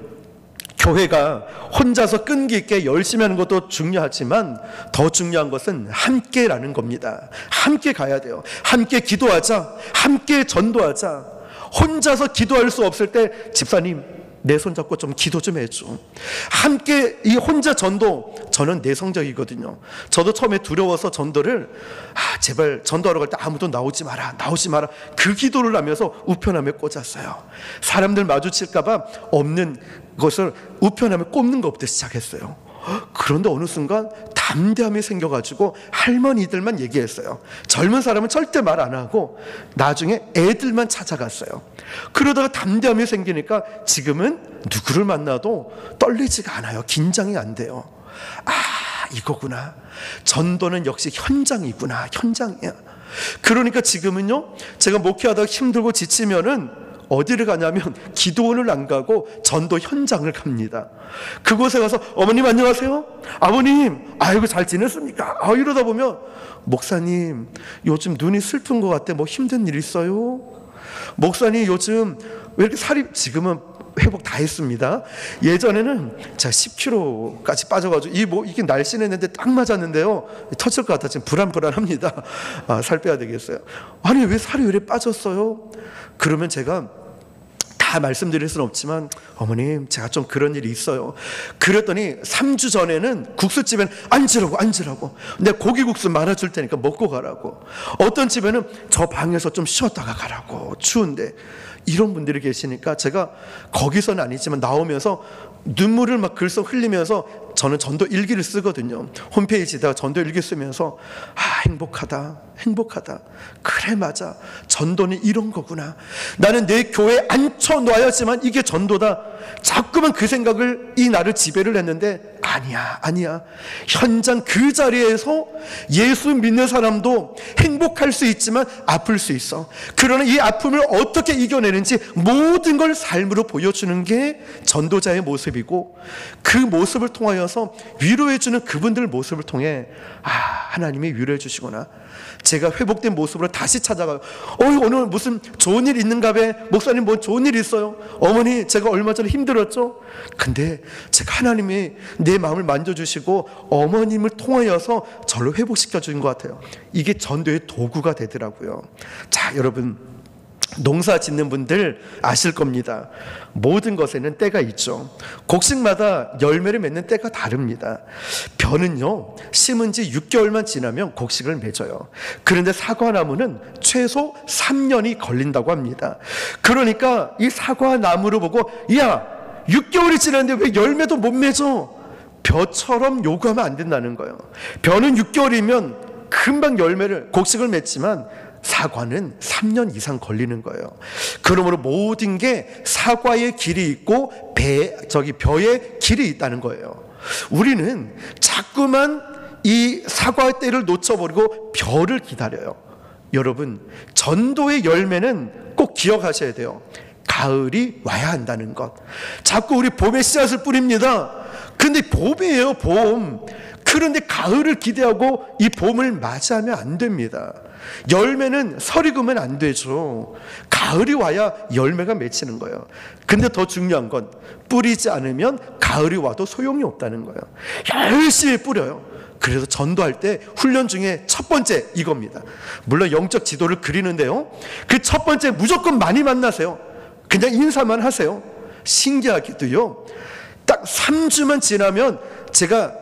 교회가 혼자서 끈기 있게 열심히 하는 것도 중요하지만 더 중요한 것은 함께라는 겁니다. 함께 가야 돼요. 함께 기도하자, 함께 전도하자. 혼자서 기도할 수 없을 때 집사님 내 손 잡고 좀 기도 좀 해줘. 함께 이 혼자 전도, 저는 내성적이거든요. 저도 처음에 두려워서 전도를 제발 전도하러 갈 때 아무도 나오지 마라, 나오지 마라, 그 기도를 하면서 우편함에 꽂았어요. 사람들 마주칠까 봐 없는 것을 우편함에 꽂는 것부터 시작했어요. 그런데 어느 순간 담대함이 생겨가지고 할머니들만 얘기했어요. 젊은 사람은 절대 말 안 하고 나중에 애들만 찾아갔어요. 그러다가 담대함이 생기니까 지금은 누구를 만나도 떨리지가 않아요. 긴장이 안 돼요. 이거구나. 전도는 역시 현장이구나. 현장이야. 그러니까 지금은요, 제가 목회하다가 힘들고 지치면은 어디를 가냐면 기도원을 안 가고 전도 현장을 갑니다. 그곳에 가서 어머님 안녕하세요, 아버님 아이고 잘 지냈습니까? 이러다 보면 목사님 요즘 눈이 슬픈 것 같아, 뭐 힘든 일 있어요? 목사님 요즘 왜 이렇게 살이, 지금은 회복 다 했습니다. 예전에는 제가 10kg까지 빠져가지고 이게 날씬했는데 딱 맞았는데요, 터질 것 같아. 지금 불안합니다. 살 빼야 되겠어요. 아니 왜 살이 왜 이렇게 빠졌어요? 그러면 제가 다 말씀드릴 수는 없지만 어머님 제가 좀 그런 일이 있어요. 그랬더니 3주 전에는 국수집에는 앉으라고 내가 고기국수 말아줄 테니까 먹고 가라고, 어떤 집에는 저 방에서 좀 쉬었다가 가라고, 추운데. 이런 분들이 계시니까 제가 거기서는 아니지만 나오면서 눈물을 막 글썽 흘리면서, 저는 전도 일기를 쓰거든요. 홈페이지에다가 전도 일기 쓰면서 행복하다. 그래 맞아. 전도는 이런 거구나. 나는 내 교회에 앉혀놔야지만 이게 전도다. 자꾸만 그 생각을, 이 나를 지배를 했는데 아니야. 현장 그 자리에서 예수 믿는 사람도 행복할 수 있지만 아플 수 있어. 그러나 이 아픔을 어떻게 이겨내는지 모든 걸 삶으로 보여주는 게 전도자의 모습이고, 그 모습을 통하여서 위로해주는 그분들 모습을 통해 하나님이 위로해 주시구나. 제가 회복된 모습으로 다시 찾아가요. 오늘 무슨 좋은 일 있는가 봐. 목사님 뭐 좋은 일 있어요? 어머니 제가 얼마 전에 힘들었죠? 근데 제가 하나님이 내 마음을 만져주시고 어머님을 통하여서 저를 회복시켜 주신 것 같아요. 이게 전도의 도구가 되더라고요. 자, 여러분 농사 짓는 분들 아실 겁니다. 모든 것에는 때가 있죠. 곡식마다 열매를 맺는 때가 다릅니다. 벼는요, 심은 지 6개월만 지나면 곡식을 맺어요. 그런데 사과나무는 최소 3년이 걸린다고 합니다. 그러니까 이 사과나무를 보고, 야 6개월이 지났는데 왜 열매도 못 맺어? 벼처럼 요구하면 안 된다는 거예요. 벼는 6개월이면 금방 곡식을 맺지만 사과는 3년 이상 걸리는 거예요. 그러므로 모든 게 사과의 길이 있고 벼의 길이 있다는 거예요. 우리는 자꾸만 이 사과의 때를 놓쳐버리고 벼를 기다려요. 여러분, 전도의 열매는 꼭 기억하셔야 돼요. 가을이 와야 한다는 것. 자꾸 우리 봄에 씨앗을 뿌립니다. 근데 봄이에요, 봄. 그런데 가을을 기대하고 이 봄을 맞이하면 안 됩니다. 열매는 설이 그면 안 되죠. 가을이 와야 열매가 맺히는 거예요. 근데 더 중요한 건 뿌리지 않으면 가을이 와도 소용이 없다는 거예요. 열심히 뿌려요. 그래서 전도할 때 훈련 중에 첫 번째 이겁니다. 물론 영적 지도를 그리는데요, 그 첫 번째 무조건 많이 만나세요. 그냥 인사만 하세요. 신기하게도요, 딱 3주만 지나면 제가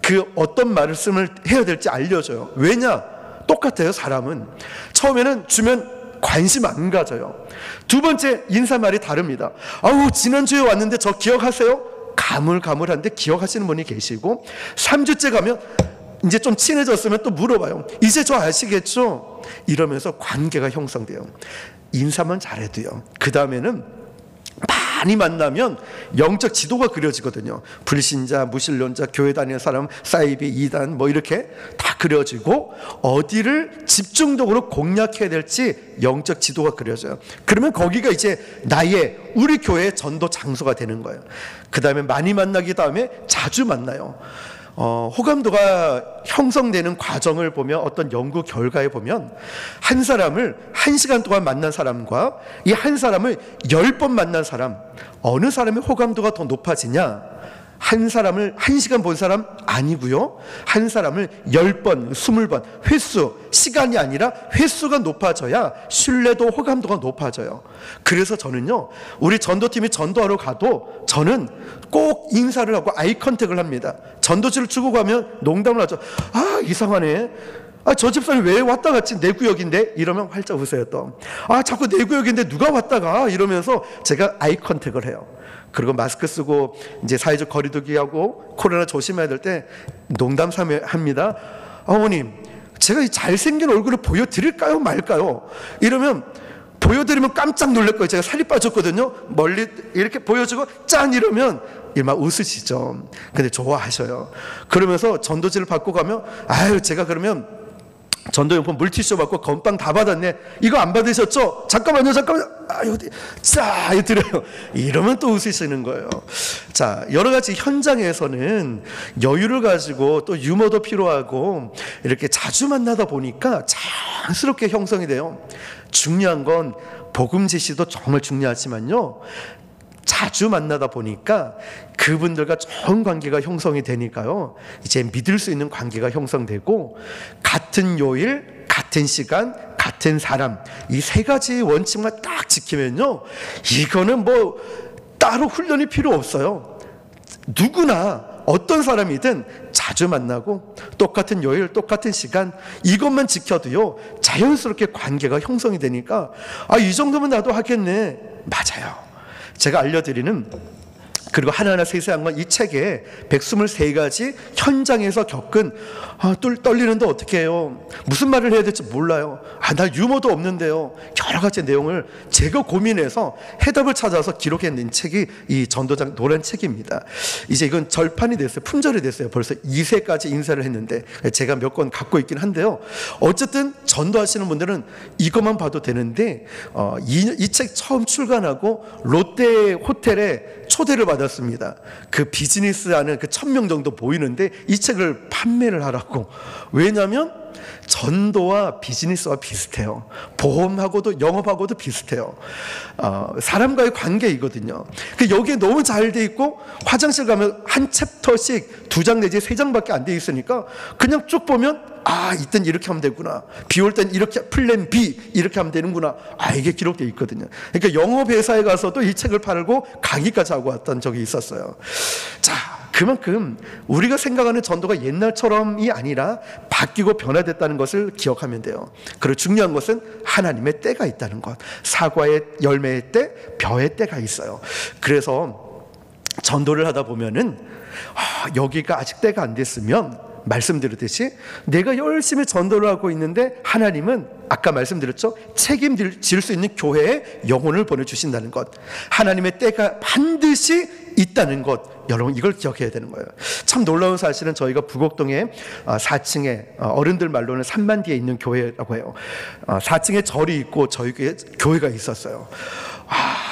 그 어떤 말씀을 해야 될지 알려줘요. 왜냐? 똑같아요. 사람은 처음에는 주면 관심 안 가져요. 두 번째 인사말이 다릅니다. 아우, 지난주에 왔는데 저 기억하세요? 가물가물한데 기억하시는 분이 계시고, 3주째 가면 이제 좀 친해졌으면 또 물어봐요. 이제 저 아시겠죠? 이러면서 관계가 형성돼요. 인사만 잘해도요, 그 다음에는 많이 만나면 영적 지도가 그려지거든요. 불신자, 무신론자, 교회 다니는 사람, 사이비, 이단 뭐 이렇게 다 그려지고 어디를 집중적으로 공략해야 될지 영적 지도가 그려져요. 그러면 거기가 이제 우리 교회의 전도 장소가 되는 거예요. 그 다음에 많이 만나기 다음에 자주 만나요. 호감도가 형성되는 과정을 보면, 어떤 연구 결과에 보면 한 사람을 1시간 동안 만난 사람과 이 한 사람을 10번 만난 사람, 어느 사람의 호감도가 더 높아지냐? 한 사람을 1시간 본 사람 아니고요, 한 사람을 10번, 20번, 횟수, 시간이 아니라 횟수가 높아져야 신뢰도, 호감도가 높아져요. 그래서 저는요, 우리 전도팀이 전도하러 가도 저는 꼭 인사를 하고 아이 컨택을 합니다. 전도지를 주고 가면 농담을 하죠. 아, 이상하네. 저 집사님 왜 왔다 갔지? 내 구역인데? 이러면 활짝 웃어요. 또 자꾸 내 구역인데 누가 왔다가? 이러면서 제가 아이 컨택을 해요. 그리고 마스크 쓰고 이제 사회적 거리두기 하고 코로나 조심해야 될 때 농담 삼아 합니다. 어머님, 제가 이 잘생긴 얼굴을 보여드릴까요 말까요? 이러면 보여드리면 깜짝 놀랄 거예요. 제가 살이 빠졌거든요. 멀리 이렇게 보여주고 짠 이러면 막 웃으시죠. 근데 좋아하셔요. 그러면서 전도지를 받고 가면, 아유, 제가 그러면 전도용품 물티슈 받고 건빵 다 받았네. 이거 안 받으셨죠? 잠깐만요. 자, 드려요. 이러면 또 웃으시는 거예요. 자, 여러 가지 현장에서는 여유를 가지고 또 유머도 필요하고 이렇게 자주 만나다 보니까 자연스럽게 형성이 돼요. 중요한 건 복음 제시도 정말 중요하지만요, 자주 만나다 보니까 그분들과 좋은 관계가 형성이 되니까요, 이제 믿을 수 있는 관계가 형성되고, 같은 요일, 같은 시간, 같은 사람, 이 세 가지 원칙만 딱 지키면요, 이거는 뭐 따로 훈련이 필요 없어요. 누구나 어떤 사람이든 자주 만나고 똑같은 요일, 똑같은 시간, 이것만 지켜도요 자연스럽게 관계가 형성이 되니까, 이 정도면 나도 하겠네. 맞아요. 제가 알려드리는, 그리고 하나하나 세세한 건 이 책에 123가지 현장에서 겪은, 떨리는데 어떻게 해요? 무슨 말을 해야 될지 몰라요. 나 유머도 없는데요. 여러 가지 내용을 제가 고민해서 해답을 찾아서 기록해낸 책이 이 전도장 노란 책입니다. 이제 이건 절판이 됐어요. 품절이 됐어요. 벌써 2세까지 인쇄를 했는데 제가 몇 권 갖고 있긴 한데요. 어쨌든 전도하시는 분들은 이것만 봐도 되는데, 이 책 처음 출간하고 롯데 호텔에 초대를 받았습니다. 그 비즈니스하는 그 1000명 정도 보이는데 이 책을 판매를 하라고. 왜냐하면 전도와 비즈니스와 비슷해요. 보험하고도 영업하고도 비슷해요. 사람과의 관계이거든요. 여기에 너무 잘 돼 있고, 화장실 가면 한 챕터씩 2장 내지 3장밖에 안 돼 있으니까 그냥 쭉 보면, 이땐 이렇게 하면 되구나. 비 올 땐 이렇게, 플랜 B 이렇게 하면 되는구나. 이게 기록되어 있거든요. 그러니까 영업회사에 가서도 이 책을 팔고 강의까지 하고 왔던 적이 있었어요. 자, 그만큼 우리가 생각하는 전도가 옛날처럼이 아니라 바뀌고 변화됐다는 것을 기억하면 돼요. 그리고 중요한 것은 하나님의 때가 있다는 것. 사과의 열매의 때, 벼의 때가 있어요. 그래서 전도를 하다 보면은 여기가 아직 때가 안 됐으면, 말씀드렸듯이 내가 열심히 전도를 하고 있는데 하나님은 아까 말씀드렸죠. 책임질 수 있는 교회에 영혼을 보내주신다는 것, 하나님의 때가 반드시 있다는 것, 여러분 이걸 기억해야 되는 거예요. 참 놀라운 사실은 저희가 부곡동에 4층에 어른들 말로는 3만 뒤에 있는 교회라고 해요. 4층에 절이 있고 저희 교회가 있었어요.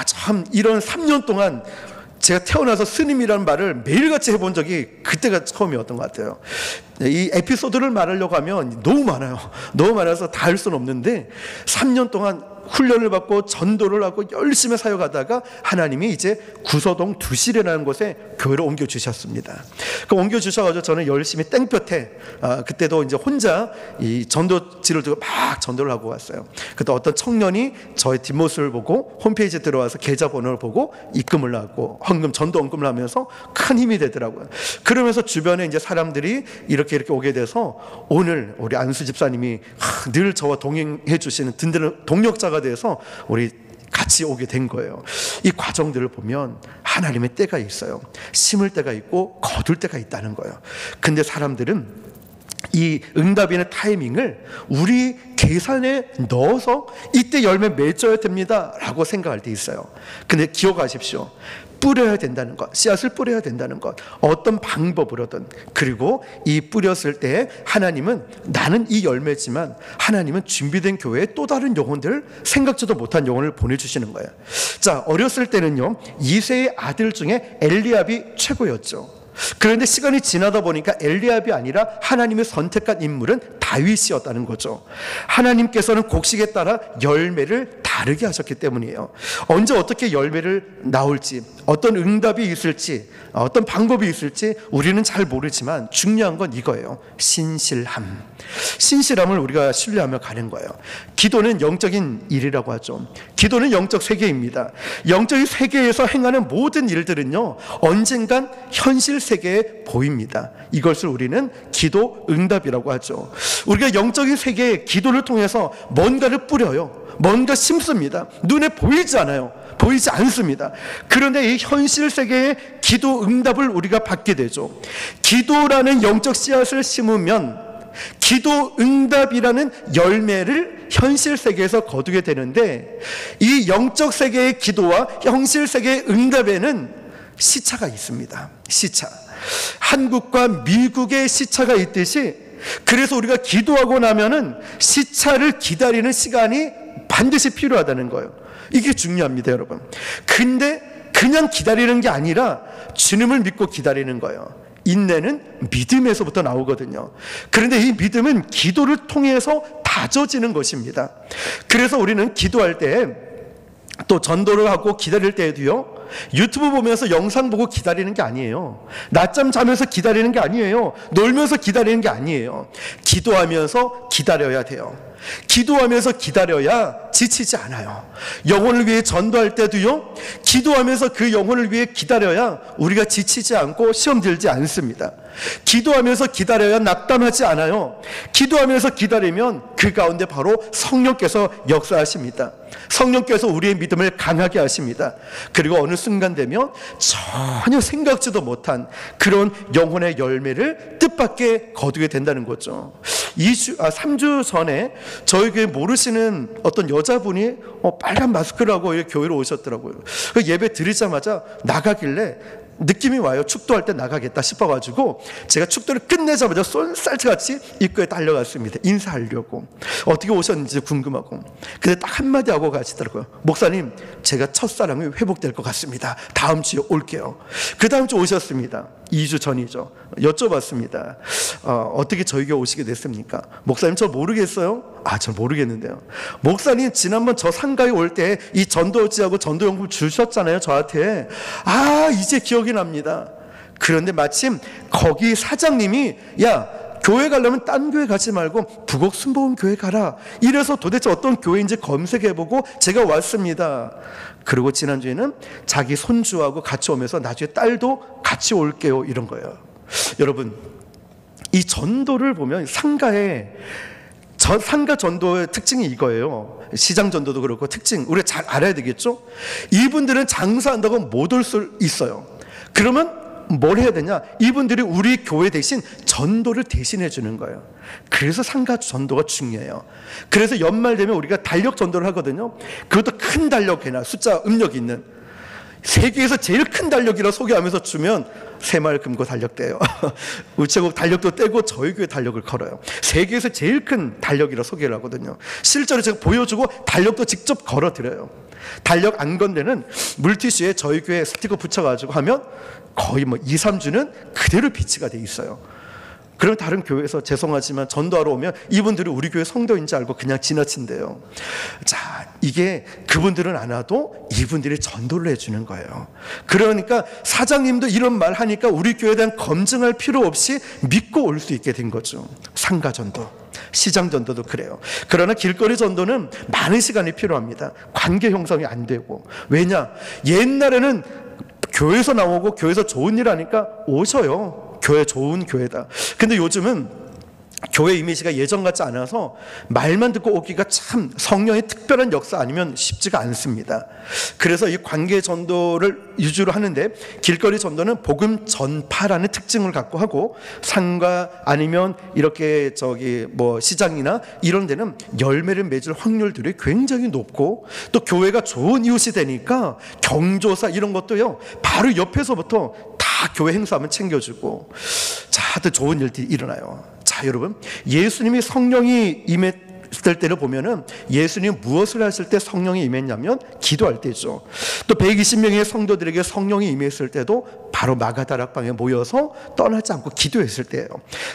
참 이런 3년 동안 제가 태어나서 스님이라는 말을 매일같이 해본 적이 그때가 처음이었던 것 같아요. 이 에피소드를 말하려고 하면 너무 많아요. 너무 많아서 다 할 수는 없는데 3년 동안 훈련을 받고 전도를 하고 열심히 사역하다가 하나님이 이제 구서동 두실이라는 곳에 교회를 옮겨주셨습니다. 그 옮겨주셔가지고 저는 열심히 땡볕에 그때도 이제 혼자 이 전도지를 두고 막 전도를 하고 왔어요. 그때 어떤 청년이 저의 뒷모습을 보고 홈페이지에 들어와서 계좌번호를 보고 입금을 하고 전도 헌금을 하면서 큰 힘이 되더라고요. 그러면서 주변에 이제 사람들이 이렇게 오게 돼서 오늘 우리 안수 집사님이 늘 저와 동행해 주시는 든든한 동력자가 돼서 우리 같이 오게 된 거예요. 이 과정들을 보면 하나님의 때가 있어요. 심을 때가 있고 거둘 때가 있다는 거예요. 근데 사람들은 이 응답이나 타이밍을 우리 계산에 넣어서 이때 열매 맺어야 됩니다 라고 생각할 때 있어요. 근데 기억하십시오. 뿌려야 된다는 것, 씨앗을 뿌려야 된다는 것, 어떤 방법으로든. 그리고 이 뿌렸을 때 하나님은, 나는 이 열매지만 하나님은 준비된 교회에 또 다른 영혼들, 생각지도 못한 영혼을 보내주시는 거예요. 자, 어렸을 때는요 2세의 아들 중에 엘리압이 최고였죠. 그런데 시간이 지나다 보니까 엘리압이 아니라 하나님의 선택한 인물은 다윗이었다는 거죠. 하나님께서는 곡식에 따라 열매를 다르게 하셨기 때문이에요. 언제 어떻게 열매를 나올지, 어떤 응답이 있을지, 어떤 방법이 있을지 우리는 잘 모르지만 중요한 건 이거예요. 신실함. 신실함을 우리가 신뢰하며 가는 거예요. 기도는 영적인 일이라고 하죠. 기도는 영적 세계입니다. 영적인 세계에서 행하는 모든 일들은요 언젠간 현실 세계에 보입니다. 이것을 우리는 기도 응답이라고 하죠. 우리가 영적인 세계에 기도를 통해서 뭔가를 뿌려요. 뭔가 심습니다. 눈에 보이지 않아요. 보이지 않습니다. 그런데 이 현실 세계의 기도 응답을 우리가 받게 되죠. 기도라는 영적 씨앗을 심으면 기도 응답이라는 열매를 현실 세계에서 거두게 되는데, 이 영적 세계의 기도와 현실 세계의 응답에는 시차가 있습니다. 시차. 한국과 미국의 시차가 있듯이, 그래서 우리가 기도하고 나면은 시차를 기다리는 시간이 반드시 필요하다는 거예요. 이게 중요합니다, 여러분. 근데 그냥 기다리는 게 아니라 주님을 믿고 기다리는 거예요. 인내는 믿음에서부터 나오거든요. 그런데 이 믿음은 기도를 통해서 다져지는 것입니다. 그래서 우리는 기도할 때, 또 전도를 하고 기다릴 때에도요 유튜브 보면서 영상 보고 기다리는 게 아니에요. 낮잠 자면서 기다리는 게 아니에요. 놀면서 기다리는 게 아니에요. 기도하면서 기다려야 돼요. 기도하면서 기다려야 지치지 않아요. 영혼을 위해 전도할 때도요 기도하면서 그 영혼을 위해 기다려야 우리가 지치지 않고 시험 들지 않습니다. 기도하면서 기다려야 낙담하지 않아요. 기도하면서 기다리면 그 가운데 바로 성령께서 역사하십니다. 성령께서 우리의 믿음을 강하게 하십니다. 그리고 어느 순간 되면 전혀 생각지도 못한 그런 영혼의 열매를 뜻밖의 거두게 된다는 거죠. 3주 전에 저희 교회 모르시는 어떤 여자분이 빨간 마스크를 하고 교회로 오셨더라고요. 예배 드리자마자 나가길래 느낌이 와요. 축도할 때 나가겠다 싶어가지고 제가 축도를 끝내자마자 쏜살트같이 입구에 달려갔습니다. 인사하려고. 어떻게 오셨는지 궁금하고. 근데 딱 한마디 하고 가시더라고요. 목사님, 제가 첫사랑이 회복될 것 같습니다. 다음 주에 올게요. 그 다음 주 오셨습니다. 2주 전이죠. 여쭤봤습니다. 어떻게 저희 교회 오시게 됐습니까? 목사님, 저 모르겠어요? 저 모르겠는데요. 목사님, 지난번 저 상가에 올 때 이 전도지하고 전도용품 주셨잖아요, 저한테. 이제 기억이 납니다. 그런데 마침 거기 사장님이, 야, 교회 가려면 딴 교회 가지 말고 부곡 순복음 교회 가라. 이래서 도대체 어떤 교회인지 검색해보고 제가 왔습니다. 그리고 지난주에는 자기 손주하고 같이 오면서 나중에 딸도 같이 올게요, 이런 거예요. 여러분, 이 전도를 보면 상가 전도의 특징이 이거예요. 시장 전도도 그렇고 특징 우리가 잘 알아야 되겠죠. 이분들은 장사한다고 못 올 수 있어요. 그러면 뭘 해야 되냐? 이분들이 우리 교회 대신 전도를 대신해 주는 거예요. 그래서 상가 전도가 중요해요. 그래서 연말 되면 우리가 달력 전도를 하거든요. 그것도 큰 달력이나 숫자 음력 있는 세계에서 제일 큰 달력이라 소개하면서 주면 새마을금고 달력대요. 우체국 달력도 떼고 저희 교회 달력을 걸어요. 세계에서 제일 큰 달력이라 소개를 하거든요. 실제로 제가 보여주고 달력도 직접 걸어드려요. 달력 안 건 데는 물티슈에 저희 교회 스티커 붙여가지고 하면 거의 뭐 2, 3주는 그대로 비치가 돼 있어요. 그럼 다른 교회에서 죄송하지만 전도하러 오면 이분들이 우리 교회 성도인지 알고 그냥 지나친대요. 자, 이게 그분들은 안 와도 이분들이 전도를 해주는 거예요. 그러니까 사장님도 이런 말 하니까 우리 교회에 대한 검증할 필요 없이 믿고 올 수 있게 된 거죠. 상가 전도, 시장 전도도 그래요. 그러나 길거리 전도는 많은 시간이 필요합니다. 관계 형성이 안 되고. 왜냐? 옛날에는 교회에서 나오고 교회에서 좋은 일 하니까 오셔요. 교회 좋은 교회다. 근데 요즘은 교회 이미지가 예전 같지 않아서 말만 듣고 오기가 참 성령의 특별한 역사 아니면 쉽지가 않습니다. 그래서 이 관계 전도를 위주로 하는데 길거리 전도는 복음 전파라는 특징을 갖고 하고 상가 아니면 이렇게 뭐 시장이나 이런 데는 열매를 맺을 확률들이 굉장히 높고 또 교회가 좋은 이웃이 되니까 경조사 이런 것도요 바로 옆에서부터 다 교회 행사하면 챙겨주고 자, 하여튼 좋은 일들이 일어나요. 자, 여러분, 예수님이 성령이 임했을 때를 보면은 예수님이 무엇을 하실 때 성령이 임했냐면 기도할 때죠. 또 120명의 성도들에게 성령이 임했을 때도 바로 마가다락방에 모여서 떠나지 않고 기도했을 때예요.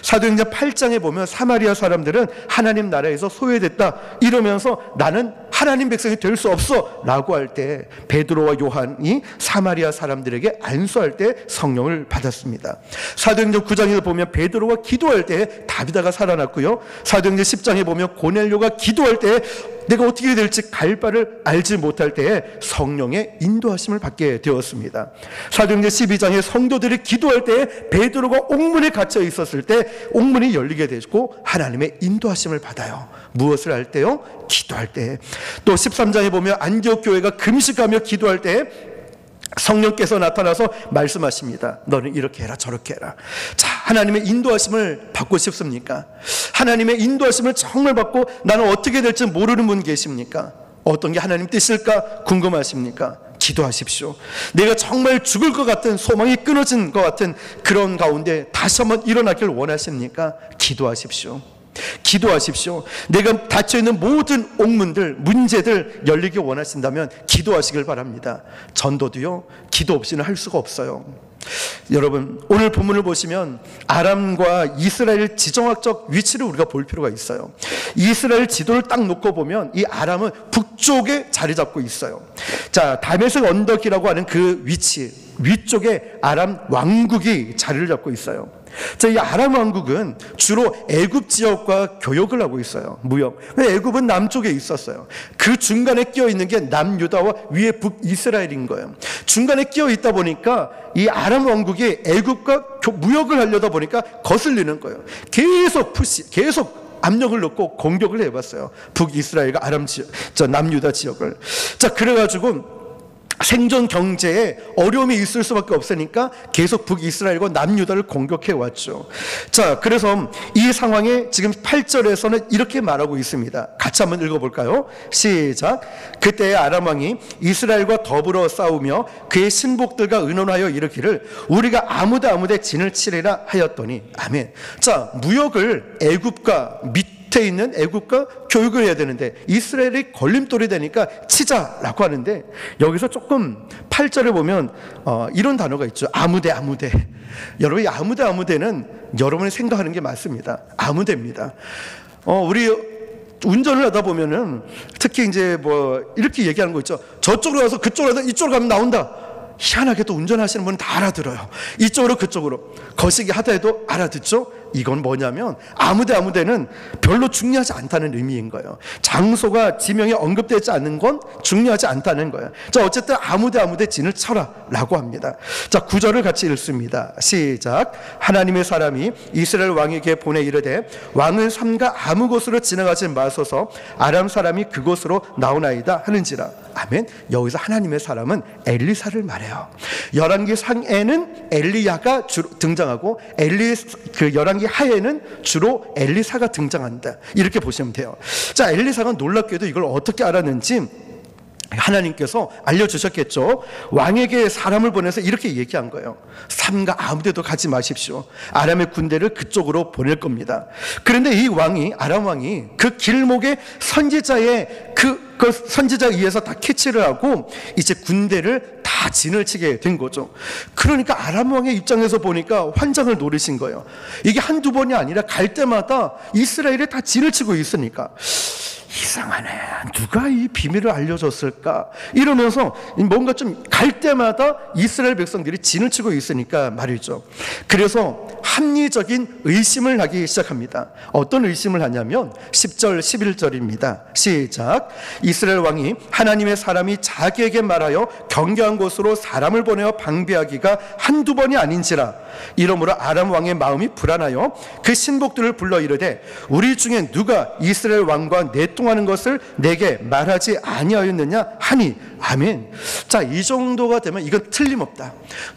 사도행전 8장에 보면 사마리아 사람들은 하나님 나라에서 소외됐다 이러면서 나는 하나님 백성이 될 수 없어 라고 할 때 베드로와 요한이 사마리아 사람들에게 안수할 때 성령을 받았습니다. 사도행전 9장에서 보면 베드로가 기도할 때 다비다가 살아났고요. 사도행전 10장에 보면 고넬료가 기도할 때 내가 어떻게 될지 갈 바를 알지 못할 때에 성령의 인도하심을 받게 되었습니다. 사도행전 12장에 성도들이 기도할 때에 베드로가 옥문에 갇혀 있었을 때 옥문이 열리게 되고 하나님의 인도하심을 받아요. 무엇을 할 때요? 기도할 때. 또 13장에 보면 안디옥 교회가 금식하며 기도할 때 성령께서 나타나서 말씀하십니다. 너는 이렇게 해라 저렇게 해라. 자, 하나님의 인도하심을 받고 싶습니까? 하나님의 인도하심을 정말 받고 나는 어떻게 될지 모르는 분 계십니까? 어떤 게 하나님 뜻일까 궁금하십니까? 기도하십시오. 내가 정말 죽을 것 같은 소망이 끊어진 것 같은 그런 가운데 다시 한번 일어나길 원하십니까? 기도하십시오. 기도하십시오. 내가 닫혀있는 모든 옥문들, 문제들 열리기 원하신다면 기도하시길 바랍니다. 전도도요, 기도 없이는 할 수가 없어요. 여러분, 오늘 본문을 보시면 아람과 이스라엘 지정학적 위치를 우리가 볼 필요가 있어요. 이스라엘 지도를 딱 놓고 보면 이 아람은 북쪽에 자리 잡고 있어요. 자, 다메섹 언덕이라고 하는 그 위치, 위쪽에 아람 왕국이 자리를 잡고 있어요. 자, 이 아람 왕국은 주로 애굽 지역과 교역을 하고 있어요. 무역. 애굽은 남쪽에 있었어요. 그 중간에 끼어 있는 게 남유다와 위에 북이스라엘인 거예요. 중간에 끼어 있다 보니까 이 아람 왕국이 애굽과 무역을 하려다 보니까 거슬리는 거예요. 계속 압력을 넣고 공격을 해봤어요. 북이스라엘과 아람 지역, 남유다 지역을. 자, 그래가지고 생존 경제에 어려움이 있을 수밖에 없으니까 계속 북이스라엘과 남유다를 공격해 왔죠. 자, 그래서 이 상황에 지금 8절에서는 이렇게 말하고 있습니다. 같이 한번 읽어볼까요? 시작. 그때 아람 왕이 이스라엘과 더불어 싸우며 그의 신복들과 의논하여 이르기를 우리가 아무데 진을 치리라 하였더니 아멘. 자, 무역을 애굽과 밑에 있는 애굽과 교육을 해야 되는데 이스라엘이 걸림돌이 되니까 치자라고 하는데 여기서 조금 8절에 보면 이런 단어가 있죠. 아무데. 여러분, 이 아무데는 여러분이 생각하는 게 맞습니다. 아무데입니다. 우리 운전을 하다 보면은 특히 이제 뭐 이렇게 얘기하는 거 있죠. 저쪽으로 가서 그쪽으로 가서 이쪽으로 가면 나온다. 희한하게 또 운전하시는 분은 다 알아들어요. 이쪽으로 그쪽으로 거시기 하다 해도 알아듣죠. 이건 뭐냐면 아무데는 별로 중요하지 않다는 의미인 거예요. 장소가 지명에 언급되지 않는 건 중요하지 않다는 거예요. 자, 어쨌든 아무데 진을 쳐라 라고 합니다. 자, 9절을 같이 읽습니다. 시작. 하나님의 사람이 이스라엘 왕에게 보내 이르되 왕은 삼가 아무 곳으로 지나가지 마소서 아람 사람이 그곳으로 나오나이다 하는지라. 아멘. 여기서 하나님의 사람은 엘리사를 말해요. 열왕기 상에는 엘리야가 주로 등장하고 그 열왕기 하에는 주로 엘리사가 등장한다. 이렇게 보시면 돼요. 자, 엘리사가 놀랍게도 이걸 어떻게 알았는지 하나님께서 알려주셨겠죠. 왕에게 사람을 보내서 이렇게 얘기한 거예요. 삼가 아무데도 가지 마십시오. 아람의 군대를 그쪽으로 보낼 겁니다. 그런데 이 왕이, 아람 왕이 그 길목에 선지자의 그 선지자에 의해서 다 캐치를 하고 이제 군대를 다 진을 치게 된 거죠. 그러니까 아람 왕의 입장에서 보니까 환장을 노리신 거예요. 이게 한두 번이 아니라 갈 때마다 이스라엘이 다 진을 치고 있으니까 이상하네. 누가 이 비밀을 알려줬을까? 이러면서 뭔가 좀 갈 때마다 이스라엘 백성들이 진을 치고 있으니까 말이죠. 그래서 합리적인 의심을 하기 시작합니다. 어떤 의심을 하냐면 10절 11절입니다. 시작. 이스라엘 왕이 하나님의 사람이 자기에게 말하여 경계한 곳으로 사람을 보내어 방비하기가 한두 번이 아닌지라. 이러므로 아람 왕의 마음이 불안하여 그 신복들을 불러 이르되 우리 중에 누가 이스라엘 왕과 내통하는 것을 내게 말하지 아니하였느냐 하니. 아멘. 자, 이 정도가 되면 이건 틀림없다.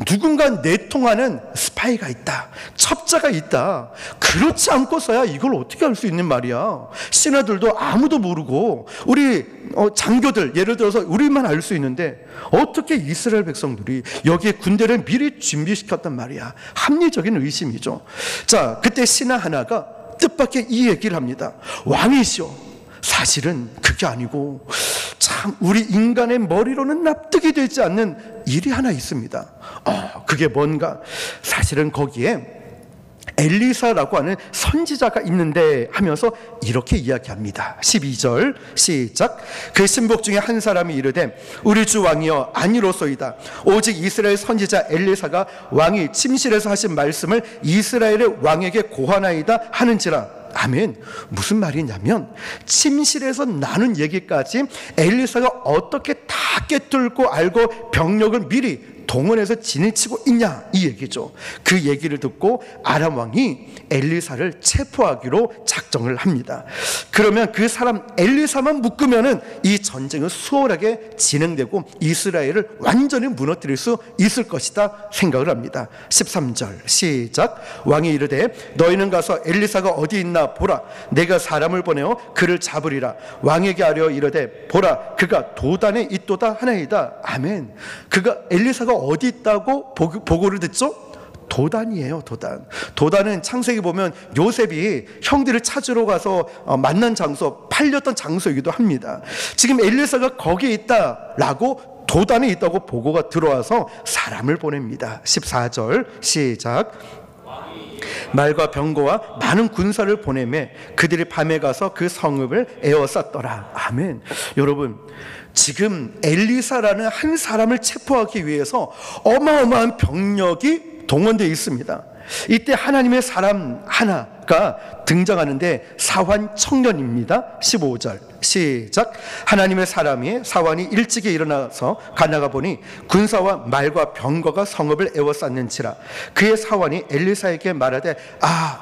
누군가 내통하는 스파이가 있다, 첩자가 있다. 그렇지 않고서야 이걸 어떻게 할 수 있는 말이야. 신하들도 아무도 모르고 우리 장교들 예를 들어서 우리만 알 수 있는데 어떻게 이스라엘 백성들이 여기에 군대를 미리 준비시켰단 말이야. 합리적인 의심이죠. 자, 그때 신하 하나가 뜻밖의 이 얘기를 합니다. 왕이시오, 사실은 그게 아니고 참 우리 인간의 머리로는 납득이 되지 않는 일이 하나 있습니다. 그게 뭔가? 사실은 거기에 엘리사라고 하는 선지자가 있는데 하면서 이렇게 이야기합니다. 12절 시작. 그 신복 중에 한 사람이 이르되 우리 주 왕이여 아니로소이다. 오직 이스라엘 선지자 엘리사가 왕이 침실에서 하신 말씀을 이스라엘의 왕에게 고하나이다 하는지라. 아멘. 무슨 말이냐면 침실에서 나눈 얘기까지 엘리사가 어떻게 다 꿰뚫고 알고 병력을 미리 동원해서 진을 치고 있냐 이 얘기죠. 그 얘기를 듣고 아람 왕이 엘리사를 체포하기로 작정을 합니다. 그러면 그 사람 엘리사만 묶으면은 이 전쟁은 수월하게 진행되고 이스라엘을 완전히 무너뜨릴 수 있을 것이다 생각을 합니다. 13절 시작. 왕이 이르되 너희는 가서 엘리사가 어디 있나 보라. 내가 사람을 보내어 그를 잡으리라. 왕에게 하려 이르되 보라 그가 도단에 있도다 하나이다. 아멘. 그가 엘리사가 어디 있다고 보고를 듣죠? 도단이에요. 도단은 창세기 보면 요셉이 형들을 찾으러 가서 만난 장소, 팔렸던 장소이기도 합니다. 지금 엘리사가 거기에 있다라고 도단에 있다고 보고가 들어와서 사람을 보냅니다. 14절 시작. 말과 병거와 많은 군사를 보내매 그들이 밤에 가서 그 성읍을 에워쌌더라. 아멘. 여러분, 지금 엘리사라는 한 사람을 체포하기 위해서 어마어마한 병력이 동원되어 있습니다. 이때 하나님의 사람 하나가 등장하는데 사환 청년입니다. 15절 시작. 하나님의 사환이 일찍이 일어나서 가나가 보니 군사와 말과 병거가 성읍을 에워쌌는지라. 그의 사환이 엘리사에게 말하되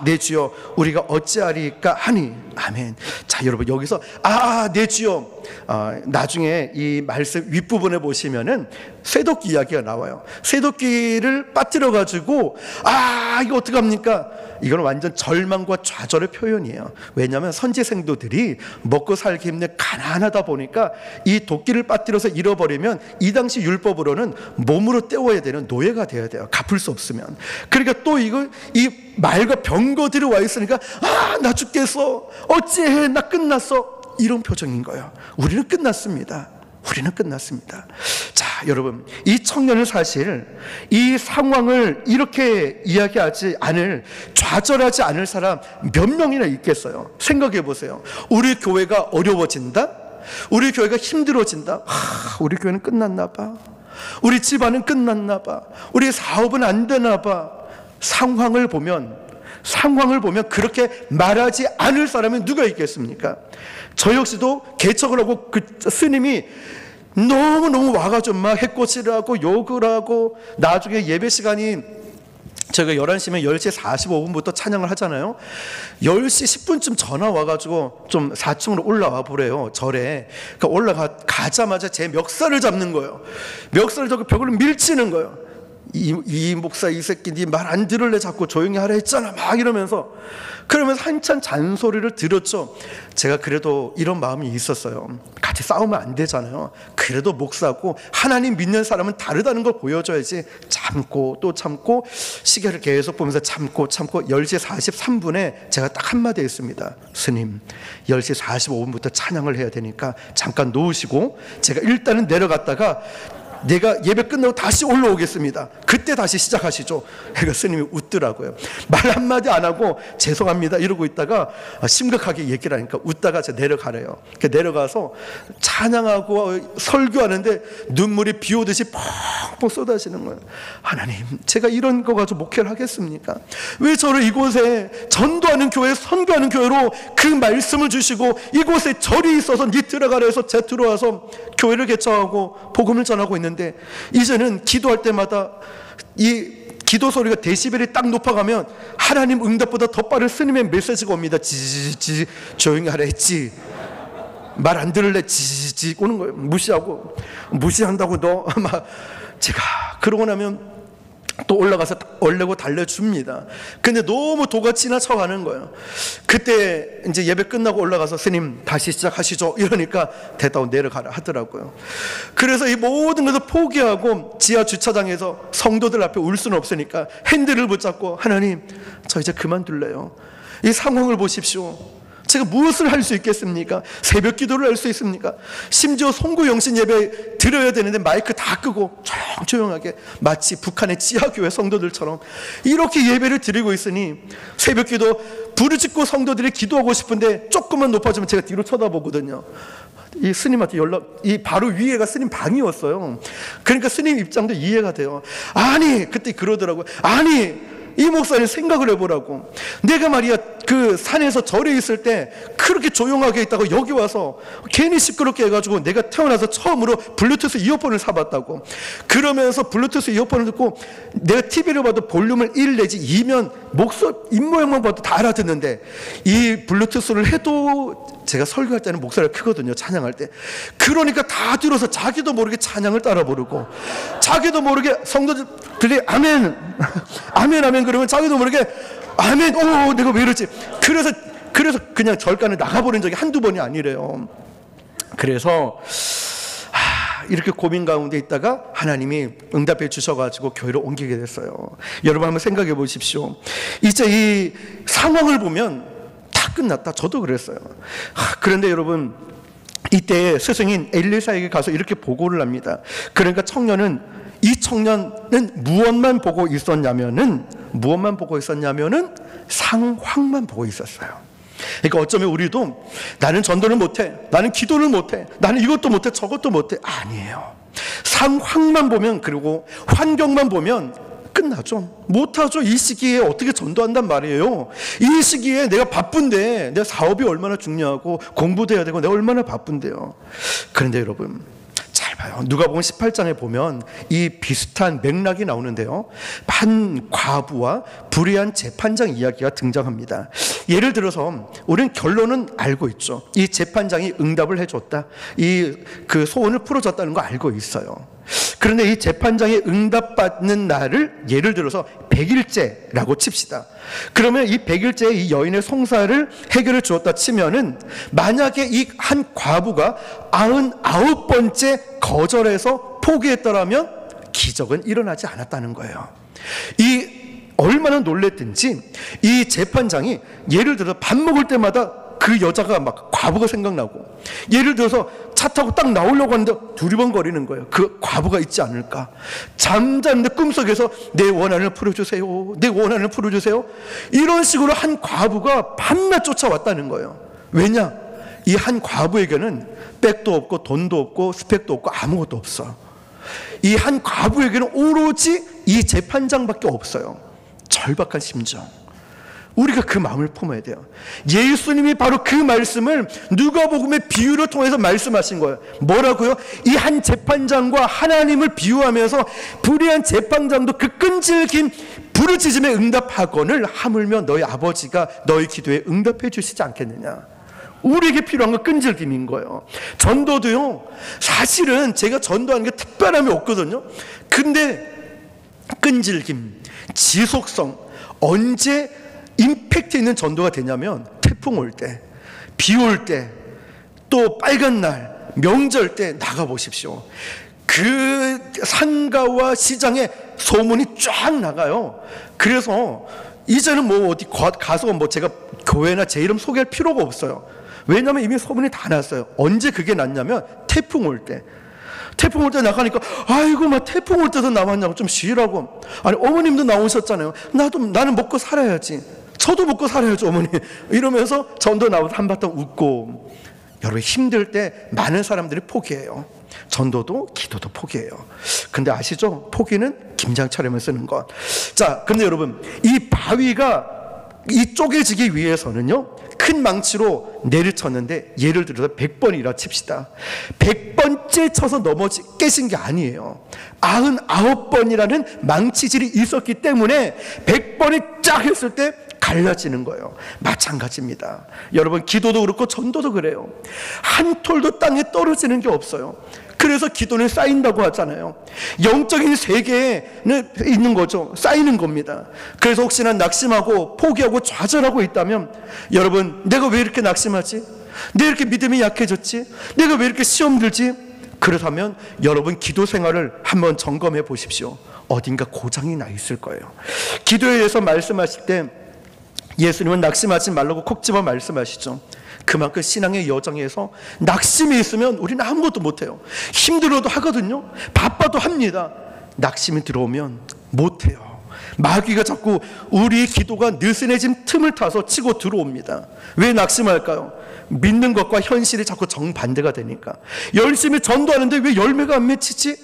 내 주여 우리가 어찌하리까 하니. 아멘. 자, 여러분 여기서 내 주여, 나중에 이 말씀 윗부분에 보시면은 쇠도끼 이야기가 나와요. 쇠도끼를 빠뜨려 가지고 이거 어떡합니까? 이건 완전 절망과 좌절의 표현이에요. 왜냐하면 선지생도들이 먹고 살기 힘든 가난하다 보니까 이 도끼를 빠뜨려서 잃어버리면 이 당시 율법으로는 몸으로 때워야 되는 노예가 되어야 돼요. 갚을 수 없으면. 그러니까 또 이 말과 병거들이 와 있으니까 나 죽겠어, 어찌해, 나 끝났어, 이런 표정인 거예요. 우리는 끝났습니다. 자, 여러분, 이 청년은 사실 이 상황을 이렇게 이야기하지 않을, 좌절하지 않을 사람 몇 명이나 있겠어요? 생각해 보세요. 우리 교회가 어려워진다? 우리 교회가 힘들어진다? 우리 교회는 끝났나 봐. 우리 집안은 끝났나 봐. 우리 사업은 안 되나 봐. 상황을 보면 상황을 보면 그렇게 말하지 않을 사람은 누가 있겠습니까? 저 역시도 개척을 하고 그 스님이 너무너무 와가지고 막 해코지를 하고 욕을 하고, 나중에 예배 시간이 저희가 11시면 10시 45분부터 찬양을 하잖아요. 10시 10분쯤 전화 와가지고 좀 4층으로 올라와 보래요, 절에. 그러니까 올라가자마자 제 멱살을 잡는 거예요. 멱살을 잡고 벽을 밀치는 거예요. 이 목사 이 새끼 네 말 안 들을래, 자꾸 조용히 하라 했잖아, 막 이러면서. 그러면서 한참 잔소리를 들었죠. 제가 그래도 이런 마음이 있었어요. 같이 싸우면 안 되잖아요. 그래도 목사고 하나님 믿는 사람은 다르다는 걸 보여줘야지. 참고 또 참고, 시계를 계속 보면서 참고 10시 43분에 제가 딱 한마디 했습니다. 스님, 10시 45분부터 찬양을 해야 되니까 잠깐 놓으시고 제가 일단은 내려갔다가 내가 예배 끝나고 다시 올라오겠습니다. 그때 다시 시작하시죠. 그러니까 스님이 웃더라고요. 말 한마디 안 하고 죄송합니다 이러고 있다가 심각하게 얘기를 하니까 웃다가 제가 내려가래요. 내려가서 찬양하고 설교하는데 눈물이 비 오듯이 펑펑 쏟아지는 거예요. 하나님, 제가 이런 거 가지고 목회를 하겠습니까? 왜 저를 이곳에 전도하는 교회, 선교하는 교회로 그 말씀을 주시고 이곳에 절이 있어서 니 들어가라 해서 제 들어와서 교회를 개척하고 복음을 전하고 있는데, 이제는 기도할 때마다 이 기도 소리가 데시벨이 딱 높아가면 하나님 응답보다 더 빠른 스님의 메시지가 옵니다. 지지지, 조용히 하라 했지, 말 안 들을래, 지지지 오는 거예요. 무시한다고 너 막. 제가 그러고 나면 또 올라가서 얼레고 달래줍니다. 근데 너무 도가 지나쳐가는 거예요. 그때 이제 예배 끝나고 올라가서 스님 다시 시작하시죠 이러니까 됐다고 내려가라 하더라고요. 그래서 이 모든 것을 포기하고 지하 주차장에서 성도들 앞에 울 수는 없으니까 핸들을 붙잡고, 하나님, 저 이제 그만둘래요. 이 상황을 보십시오. 제가 무엇을 할 수 있겠습니까? 새벽 기도를 할 수 있습니까? 심지어 송구 영신 예배 드려야 되는데 마이크 다 끄고 조용하게, 마치 북한의 지하교회 성도들처럼 이렇게 예배를 드리고 있으니, 새벽 기도 부르짖고 성도들이 기도하고 싶은데 조금만 높아지면 제가 뒤로 쳐다보거든요. 이 스님한테 이 바로 위에가 스님 방이었어요. 그러니까 스님 입장도 이해가 돼요. 아니, 그때 그러더라고요. 아니, 이 목사님 생각을 해보라고. 내가 말이야 그 산에서 절에 있을 때 그렇게 조용하게 있다가 여기 와서 괜히 시끄럽게 해가지고 내가 태어나서 처음으로 블루투스 이어폰을 사봤다고. 그러면서 블루투스 이어폰을 듣고 내가 TV를 봐도 볼륨을 1 내지 2면 입모양만 봐도 다 알아듣는데, 이 블루투스를 해도 제가 설교할 때는 목소리가 크거든요, 찬양할 때. 그러니까 다 들어서 자기도 모르게 찬양을 따라 부르고, 자기도 모르게 성도들이 아멘 아멘 아멘 그러면 자기도 모르게 아멘, 오 내가 왜 이러지. 그래서 그냥 절간을 나가버린 적이 한두 번이 아니래요. 그래서 이렇게 고민 가운데 있다가 하나님이 응답해 주셔가지고 교회로 옮기게 됐어요. 여러분 한번 생각해 보십시오. 이제 이 상황을 보면 다 끝났다. 저도 그랬어요. 그런데 여러분, 이때 스승인 엘리사에게 가서 이렇게 보고를 합니다. 그러니까 이 청년은 무엇만 보고 있었냐면은 상황만 보고 있었어요. 그러니까 어쩌면 우리도 나는 전도를 못해, 나는 기도를 못해, 나는 이것도 못해, 저것도 못해. 아니에요. 상황만 보면, 그리고 환경만 보면 끝나죠. 못하죠. 이 시기에 어떻게 전도한단 말이에요. 이 시기에 내가 바쁜데, 내 사업이 얼마나 중요하고 공부도 해야 되고 내가 얼마나 바쁜데요. 그런데 여러분 잘 봐요. 누가복음 18장에 보면 이 비슷한 맥락이 나오는데요, 한 과부와 불의한 재판장 이야기가 등장합니다. 예를 들어서 우리는 결론은 알고 있죠. 이 재판장이 응답을 해줬다, 그 소원을 풀어줬다는 거 알고 있어요. 그런데 이 재판장이 응답받는 날을 예를 들어서 100일째라고 칩시다. 그러면 이 100일째에 이 여인의 송사를 해결해 주었다 치면은, 만약에 이 한 과부가 99번째 거절해서 포기했더라면 기적은 일어나지 않았다는 거예요. 얼마나 놀랬든지 이 재판장이 예를 들어 밥 먹을 때마다 그 여자가 막 과부가 생각나고, 예를 들어서 차 타고 딱 나오려고 하는데 두리번거리는 거예요. 그 과부가 있지 않을까. 잠자는데 꿈속에서 내 원한을 풀어주세요, 내 원한을 풀어주세요, 이런 식으로 한 과부가 밤낮 쫓아왔다는 거예요. 왜냐? 이 한 과부에게는 백도 없고 돈도 없고 스펙도 없고 아무것도 없어. 이 한 과부에게는 오로지 이 재판장밖에 없어요. 절박한 심정, 우리가 그 마음을 품어야 돼요. 예수님이 바로 그 말씀을 누가복음의 비유를 통해서 말씀하신 거예요. 뭐라고요? 이 한 재판장과 하나님을 비유하면서 불의한 재판장도 그 끈질긴 부르짖음에 응답하거늘 하물며 너희 아버지가 너희 기도에 응답해 주시지 않겠느냐. 우리에게 필요한 건 끈질김인 거예요. 전도도요, 사실은 제가 전도하는 게 특별함이 없거든요. 근데 끈질김, 지속성, 언제 임팩트 있는 전도가 되냐면 태풍 올 때, 비 올 때, 또 빨간 날, 명절 때 나가보십시오. 그 상가와 시장에 소문이 쫙 나가요. 그래서 이제는 뭐 어디 가서 뭐 제가 교회나 제 이름 소개할 필요가 없어요. 왜냐하면 이미 소문이 다 났어요. 언제 그게 났냐면 태풍 올 때. 태풍 올 때 나가니까 아이고 막 태풍 올 때도 나왔냐고 좀 쉬라고. 아니 어머님도 나오셨잖아요. 나는 먹고 살아야지. 저도 먹고 살아야죠 어머니. 이러면서 전도 나와서 한바탕 웃고. 여러분 힘들 때 많은 사람들이 포기해요. 전도도 기도도 포기해요. 근데 아시죠? 포기는 김장철에만 쓰는 것. 자, 근데 여러분 이 바위가 이 쪼개지기 위해서는요 큰 망치로 내리쳤는데 예를 들어서 100번이라 칩시다. 100번째 쳐서 깨신 게 아니에요. 99번이라는 망치질이 있었기 때문에 100번이 쫙 했을 때 갈라지는 거예요. 마찬가지입니다. 여러분 기도도 그렇고 전도도 그래요. 한 톨도 땅에 떨어지는 게 없어요. 그래서 기도는 쌓인다고 하잖아요. 영적인 세계에는 있는 거죠. 쌓이는 겁니다. 그래서 혹시나 낙심하고 포기하고 좌절하고 있다면 여러분 내가 왜 이렇게 낙심하지? 내가 이렇게 믿음이 약해졌지? 내가 왜 이렇게 시험 들지? 그렇다면 여러분 기도 생활을 한번 점검해 보십시오. 어딘가 고장이 나 있을 거예요. 기도에 대해서 말씀하실 때 예수님은 낙심하지 말라고 콕 집어 말씀하시죠. 그만큼 신앙의 여정에서 낙심이 있으면 우리는 아무것도 못해요. 힘들어도 하거든요. 바빠도 합니다. 낙심이 들어오면 못해요. 마귀가 자꾸 우리 기도가 느슨해진 틈을 타서 치고 들어옵니다. 왜 낙심할까요? 믿는 것과 현실이 자꾸 정반대가 되니까. 열심히 전도하는데 왜 열매가 안 맺히지?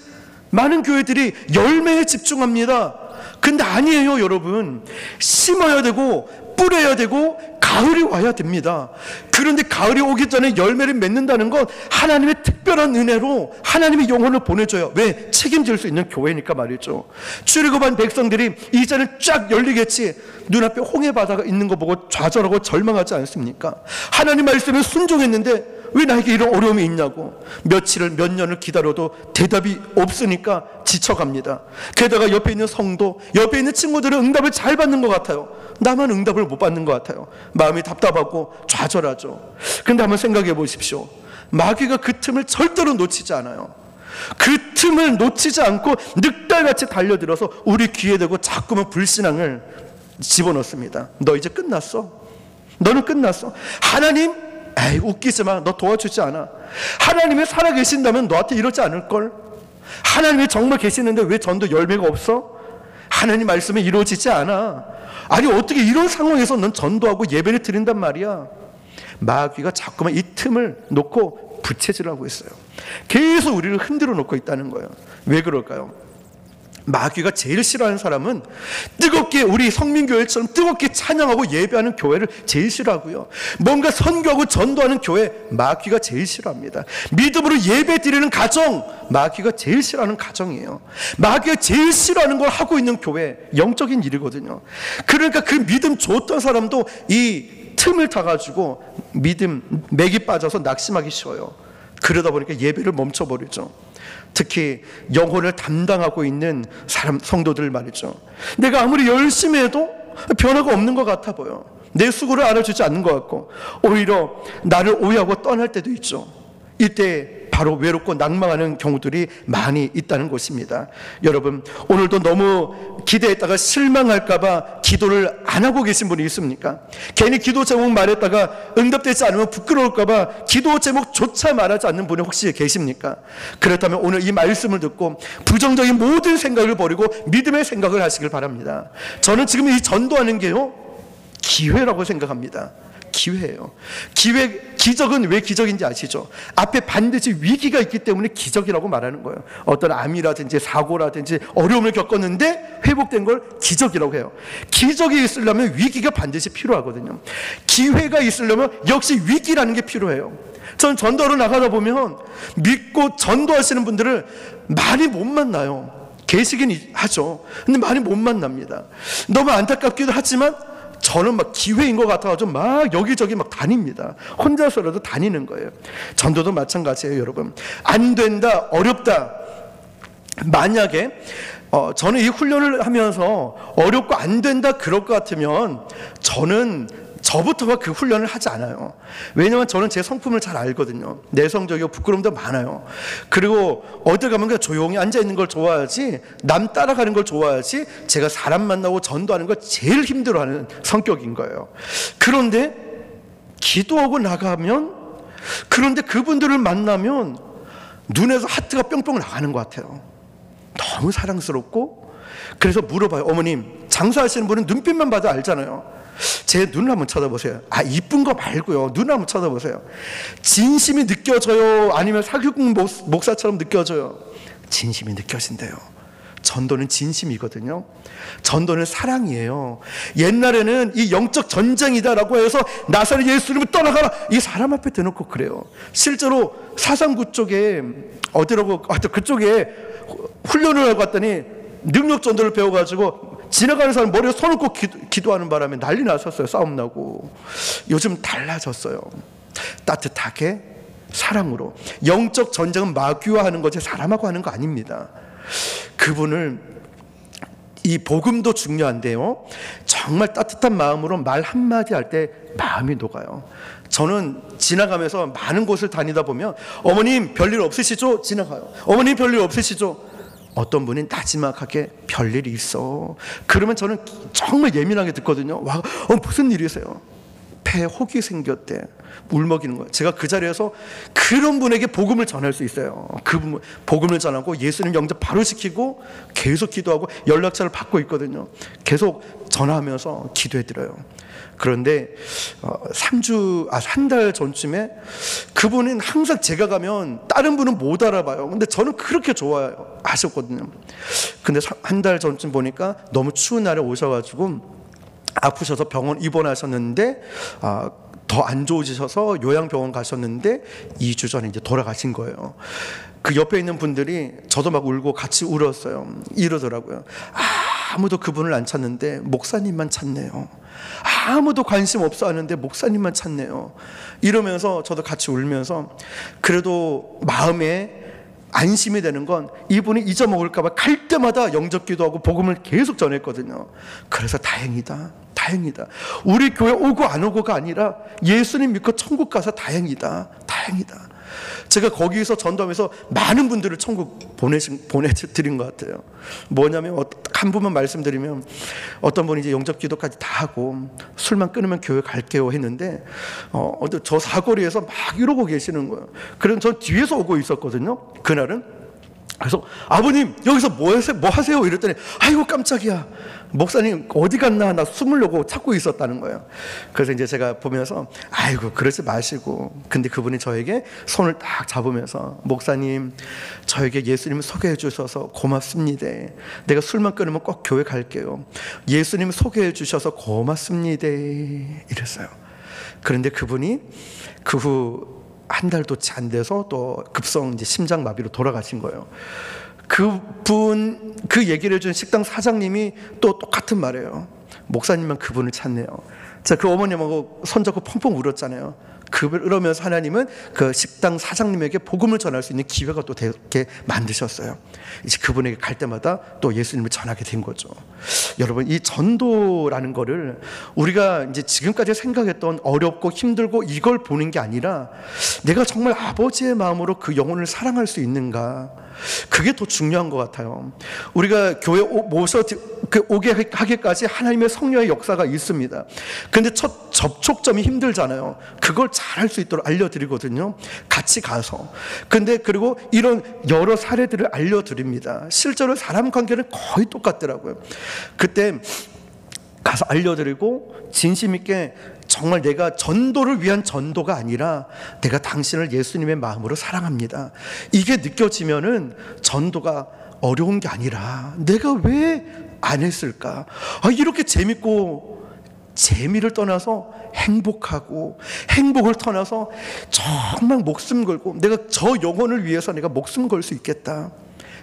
많은 교회들이 열매에 집중합니다. 근데 아니에요 여러분. 심어야 되고 뿌려야 되고 가을이 와야 됩니다. 그런데 가을이 오기 전에 열매를 맺는다는 건 하나님의 특별한 은혜로 하나님의 영혼을 보내줘요. 왜? 책임질 수 있는 교회니까 말이죠. 출애굽한 백성들이 이제는 쫙 열리겠지. 눈앞에 홍해 바다가 있는 거 보고 좌절하고 절망하지 않습니까? 하나님 말씀에 순종했는데 왜 나에게 이런 어려움이 있냐고. 며칠을 몇 년을 기다려도 대답이 없으니까 지쳐갑니다. 게다가 옆에 있는 성도, 옆에 있는 친구들은 응답을 잘 받는 것 같아요. 나만 응답을 못 받는 것 같아요. 마음이 답답하고 좌절하죠. 그런데 한번 생각해 보십시오. 마귀가 그 틈을 절대로 놓치지 않아요. 그 틈을 놓치지 않고 늑달같이 달려들어서 우리 귀에 대고 자꾸만 불신앙을 집어넣습니다. 너 이제 끝났어. 너는 끝났어. 하나님 에이 웃기지 마. 너 도와주지 않아. 하나님이 살아계신다면 너한테 이러지 않을걸. 하나님이 정말 계시는데 왜 전도 열매가 없어? 하나님 말씀이 이루어지지 않아. 아니 어떻게 이런 상황에서 넌 전도하고 예배를 드린단 말이야. 마귀가 자꾸만 이 틈을 놓고 부채질하고 있어요. 계속 우리를 흔들어 놓고 있다는 거예요. 왜 그럴까요? 마귀가 제일 싫어하는 사람은 뜨겁게 우리 성민교회처럼 뜨겁게 찬양하고 예배하는 교회를 제일 싫어하고요. 뭔가 선교하고 전도하는 교회 마귀가 제일 싫어합니다. 믿음으로 예배 드리는 가정 마귀가 제일 싫어하는 가정이에요. 마귀가 제일 싫어하는 걸 하고 있는 교회 영적인 일이거든요. 그러니까 그 믿음 좋던 사람도 이 틈을 타가지고 믿음 맥이 빠져서 낙심하기 쉬워요. 그러다 보니까 예배를 멈춰버리죠. 특히 영혼을 담당하고 있는 사람, 성도들 말이죠. 내가 아무리 열심히 해도 변화가 없는 것 같아 보여. 내 수고를 알아주지 않는 것 같고 오히려 나를 오해하고 떠날 때도 있죠. 이때 바로 외롭고 낭망하는 경우들이 많이 있다는 것입니다. 여러분 오늘도 너무 기대했다가 실망할까봐 기도를 안 하고 계신 분이 있습니까? 괜히 기도 제목 말했다가 응답되지 않으면 부끄러울까봐 기도 제목조차 말하지 않는 분이 혹시 계십니까? 그렇다면 오늘 이 말씀을 듣고 부정적인 모든 생각을 버리고 믿음의 생각을 하시길 바랍니다. 저는 지금 이 전도하는 게요 기회라고 생각합니다. 기회예요. 기적은 왜 기적인지 아시죠? 앞에 반드시 위기가 있기 때문에 기적이라고 말하는 거예요. 어떤 암이라든지 사고라든지 어려움을 겪었는데 회복된 걸 기적이라고 해요. 기적이 있으려면 위기가 반드시 필요하거든요. 기회가 있으려면 역시 위기라는 게 필요해요. 전 전도로 나가다 보면 믿고 전도하시는 분들을 많이 못 만나요. 계시긴 하죠. 근데 많이 못 만납니다. 너무 안타깝기도 하지만 저는 막 기회인 것 같아가지고 막 여기저기 막 다닙니다. 혼자서라도 다니는 거예요. 전도도 마찬가지예요, 여러분. 안 된다, 어렵다. 만약에 저는 이 훈련을 하면서 어렵고 안 된다 그럴 것 같으면 저부터가 그 훈련을 하지 않아요. 왜냐하면 저는 제 성품을 잘 알거든요. 내성적이고 부끄러움도 많아요. 그리고 어딜 가면 그냥 조용히 앉아있는 걸 좋아하지, 남 따라가는 걸 좋아하지, 제가 사람 만나고 전도하는 걸 제일 힘들어하는 성격인 거예요. 그런데 기도하고 나가면, 그런데 그분들을 만나면 눈에서 하트가 뿅뿅 나가는 것 같아요. 너무 사랑스럽고. 그래서 물어봐요. 어머님, 장사하시는 분은 눈빛만 봐도 알잖아요. 제 눈을 한번 쳐다보세요. 이쁜 거 말고요. 눈을 한번 쳐다보세요. 진심이 느껴져요? 아니면 사기꾼 목사처럼 느껴져요? 진심이 느껴진대요. 전도는 진심이거든요. 전도는 사랑이에요. 옛날에는 이 영적 전쟁이다라고 해서 나사렛 예수님을 떠나가라, 이 사람 앞에 대놓고 그래요. 실제로 사상구 쪽에 어디라고 그쪽에 훈련을 하고 왔더니 능력 전도를 배워가지고 지나가는 사람 머리에 손을 꼭 기도하는 바람에 난리 났었어요. 싸움 나고. 요즘 달라졌어요. 따뜻하게 사랑으로. 영적 전쟁은 마귀화하는 거지 사람하고 하는 거 아닙니다. 그분을, 이 복음도 중요한데요, 정말 따뜻한 마음으로 말 한마디 할 때 마음이 녹아요. 저는 지나가면서 많은 곳을 다니다 보면 어머님 별일 없으시죠? 지나가요. 어머님 별일 없으시죠? 어떤 분이 나지막하게 별일이 있어. 그러면 저는 정말 예민하게 듣거든요. 와, 무슨 일이세요? 폐에 혹이 생겼대. 물 먹이는 거예요. 제가 그 자리에서 그런 분에게 복음을 전할 수 있어요. 그 복음을 전하고 예수님 영접 바로 시키고 계속 기도하고 연락처를 받고 있거든요. 계속 전화하면서 기도해드려요. 그런데 한 달 전쯤에 그분은 항상 제가 가면 다른 분은 못 알아봐요. 근데 저는 그렇게 좋아하셨거든요. 근데 한 달 전쯤 보니까 너무 추운 날에 오셔가지고 아프셔서 병원 입원하셨는데 더 안 좋으셔서 요양병원 가셨는데 2주 전에 이제 돌아가신 거예요. 그 옆에 있는 분들이 저도 막 울고 같이 울었어요. 이러더라고요. 아무도 그분을 안 찾는데 목사님만 찾네요. 아무도 관심 없어 하는데 목사님만 찾네요. 이러면서 저도 같이 울면서, 그래도 마음에 안심이 되는 건 이분이 잊어먹을까 봐 갈 때마다 영접 기도하고 복음을 계속 전했거든요. 그래서 다행이다, 다행이다. 우리 교회 오고 안 오고가 아니라 예수님 믿고 천국 가서 다행이다, 다행이다. 제가 거기서 전도하면서 많은 분들을 천국 보내드린 것 같아요. 뭐냐면, 한 분만 말씀드리면, 어떤 분이 이제 영접 기도까지 다 하고 술만 끊으면 교회 갈게요 했는데 저 사거리에서 막 이러고 계시는 거예요. 그래서 전 뒤에서 오고 있었거든요, 그날은. 그래서 아버님 여기서 뭐 하세요? 이랬더니 아이고 깜짝이야, 목사님 어디 갔나 나 숨으려고 찾고 있었다는 거예요. 그래서 이제 제가 보면서 아이고 그러지 마시고, 근데 그분이 저에게 손을 딱 잡으면서 목사님 저에게 예수님을 소개해 주셔서 고맙습니다. 내가 술만 끊으면 꼭 교회 갈게요. 예수님 소개해 주셔서 고맙습니다. 이랬어요. 그런데 그분이 그 후 한 달도 채 안 돼서 또 급성 이제 심장마비로 돌아가신 거예요. 그분, 그 얘기를 해준 식당 사장님이 또 똑같은 말이에요. 목사님만 그분을 찾네요. 제가 그 어머님하고 손잡고 펑펑 울었잖아요. 그러면서 하나님은 그 식당 사장님에게 복음을 전할 수 있는 기회가 또 되게 만드셨어요. 이제 그분에게 갈 때마다 또 예수님을 전하게 된 거죠. 여러분, 이 전도라는 거를 우리가 이제 지금까지 생각했던 어렵고 힘들고 이걸 보는 게 아니라 내가 정말 아버지의 마음으로 그 영혼을 사랑할 수 있는가, 그게 더 중요한 것 같아요. 우리가 교회 오게 하기까지 하나님의 성령의 역사가 있습니다. 근데 첫 접촉점이 힘들잖아요. 그걸 잘할 수 있도록 알려드리거든요, 같이 가서. 근데 그리고 이런 여러 사례들을 알려드립니다. 실제로 사람 관계는 거의 똑같더라고요. 그때 가서 알려드리고 진심 있게 정말 내가 전도를 위한 전도가 아니라 내가 당신을 예수님의 마음으로 사랑합니다, 이게 느껴지면은 전도가 어려운 게 아니라 내가 왜 안 했을까? 이렇게 재밌고, 재미를 떠나서 행복하고, 행복을 떠나서 정말 목숨 걸고, 내가 저 영혼을 위해서 내가 목숨 걸 수 있겠다.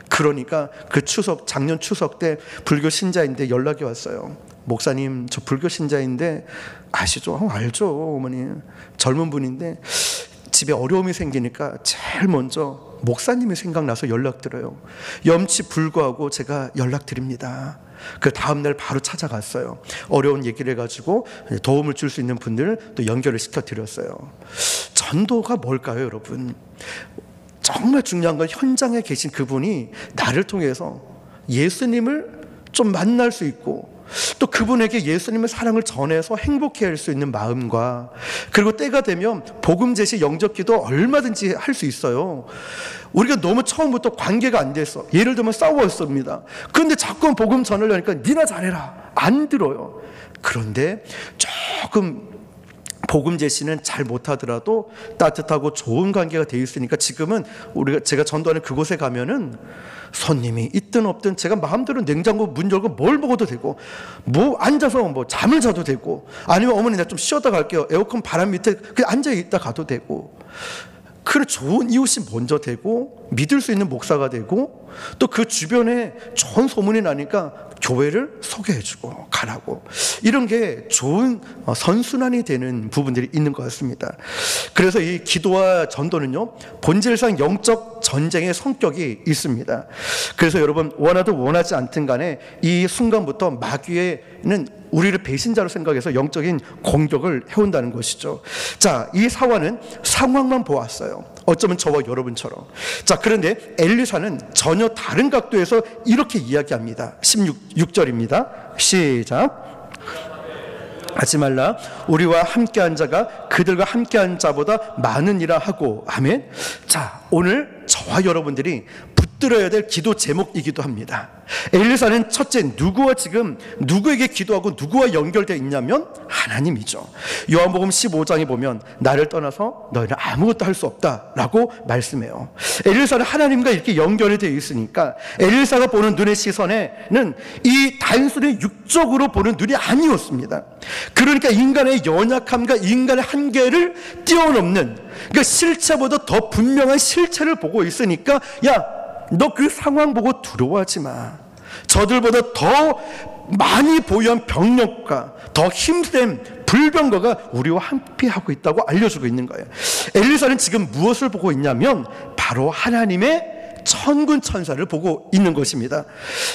그러니까 그 추석, 작년 추석 때 불교 신자인데 연락이 왔어요. 목사님, 저 불교 신자인데 아시죠? 알죠, 어머니. 젊은 분인데 집에 어려움이 생기니까 제일 먼저 목사님이 생각나서 연락드려요. 염치 불구하고 제가 연락드립니다. 그 다음날 바로 찾아갔어요. 어려운 얘기를 해가지고 도움을 줄 수 있는 분들 또 연결을 시켜드렸어요. 전도가 뭘까요, 여러분? 정말 중요한 건 현장에 계신 그분이 나를 통해서 예수님을 좀 만날 수 있고, 또 그분에게 예수님의 사랑을 전해서 행복해 할 수 있는 마음과, 그리고 때가 되면 복음 제시, 영접 기도 얼마든지 할 수 있어요. 우리가 너무 처음부터 관계가 안 됐어. 예를 들면 싸웠습니다. 그런데 자꾸 복음 전하려니까 니나 잘해라, 안 들어요. 그런데 조금 복음 제시는 잘 못하더라도 따뜻하고 좋은 관계가 되어 있으니까 지금은 제가 전도하는 그곳에 가면은 손님이 있든 없든 제가 마음대로 냉장고 문 열고 뭘 먹어도 되고, 뭐 앉아서 뭐 잠을 자도 되고, 아니면 어머니 나 좀 쉬었다 갈게요, 에어컨 바람 밑에 그냥 앉아 있다 가도 되고, 그런 좋은 이웃이 먼저 되고, 믿을 수 있는 목사가 되고, 또 그 주변에 좋은 소문이 나니까 교회를 소개해주고 가라고, 이런 게 좋은 선순환이 되는 부분들이 있는 것 같습니다. 그래서 이 기도와 전도는요, 본질상 영적 전쟁의 성격이 있습니다. 그래서 여러분, 원하든 원하지 않든 간에 이 순간부터 마귀는 우리를 배신자로 생각해서 영적인 공격을 해온다는 것이죠. 자, 이 사화는 상황만 보았어요. 어쩌면 저와 여러분처럼. 자, 그런데 엘리사는 전혀 다른 각도에서 이렇게 이야기합니다. 16절입니다. 시작. 하지 말라. 우리와 함께한 자가 그들과 함께한 자보다 많으니라 하고. 아멘. 자, 오늘 저와 여러분들이 붙들어야 될 기도 제목이기도 합니다. 엘리사는 첫째, 누구에게 기도하고 누구와 연결되어 있냐면 하나님이죠. 요한복음 15장에 보면 나를 떠나서 너희는 아무것도 할 수 없다라고 말씀해요. 엘리사는 하나님과 이렇게 연결이 되어 있으니까 엘리사가 보는 눈의 시선에는 이 단순히 육적으로 보는 눈이 아니었습니다. 그러니까 인간의 연약함과 인간의 한계를 뛰어넘는, 그러니까 실체보다 더 분명한 실체를 보고 있으니까, 야, 너 그 상황 보고 두려워하지 마. 저들보다 더 많이 보유한 병력과 더 힘센 불병거가 우리와 함께하고 있다고 알려주고 있는 거예요. 엘리사는 지금 무엇을 보고 있냐면 바로 하나님의 천군 천사를 보고 있는 것입니다.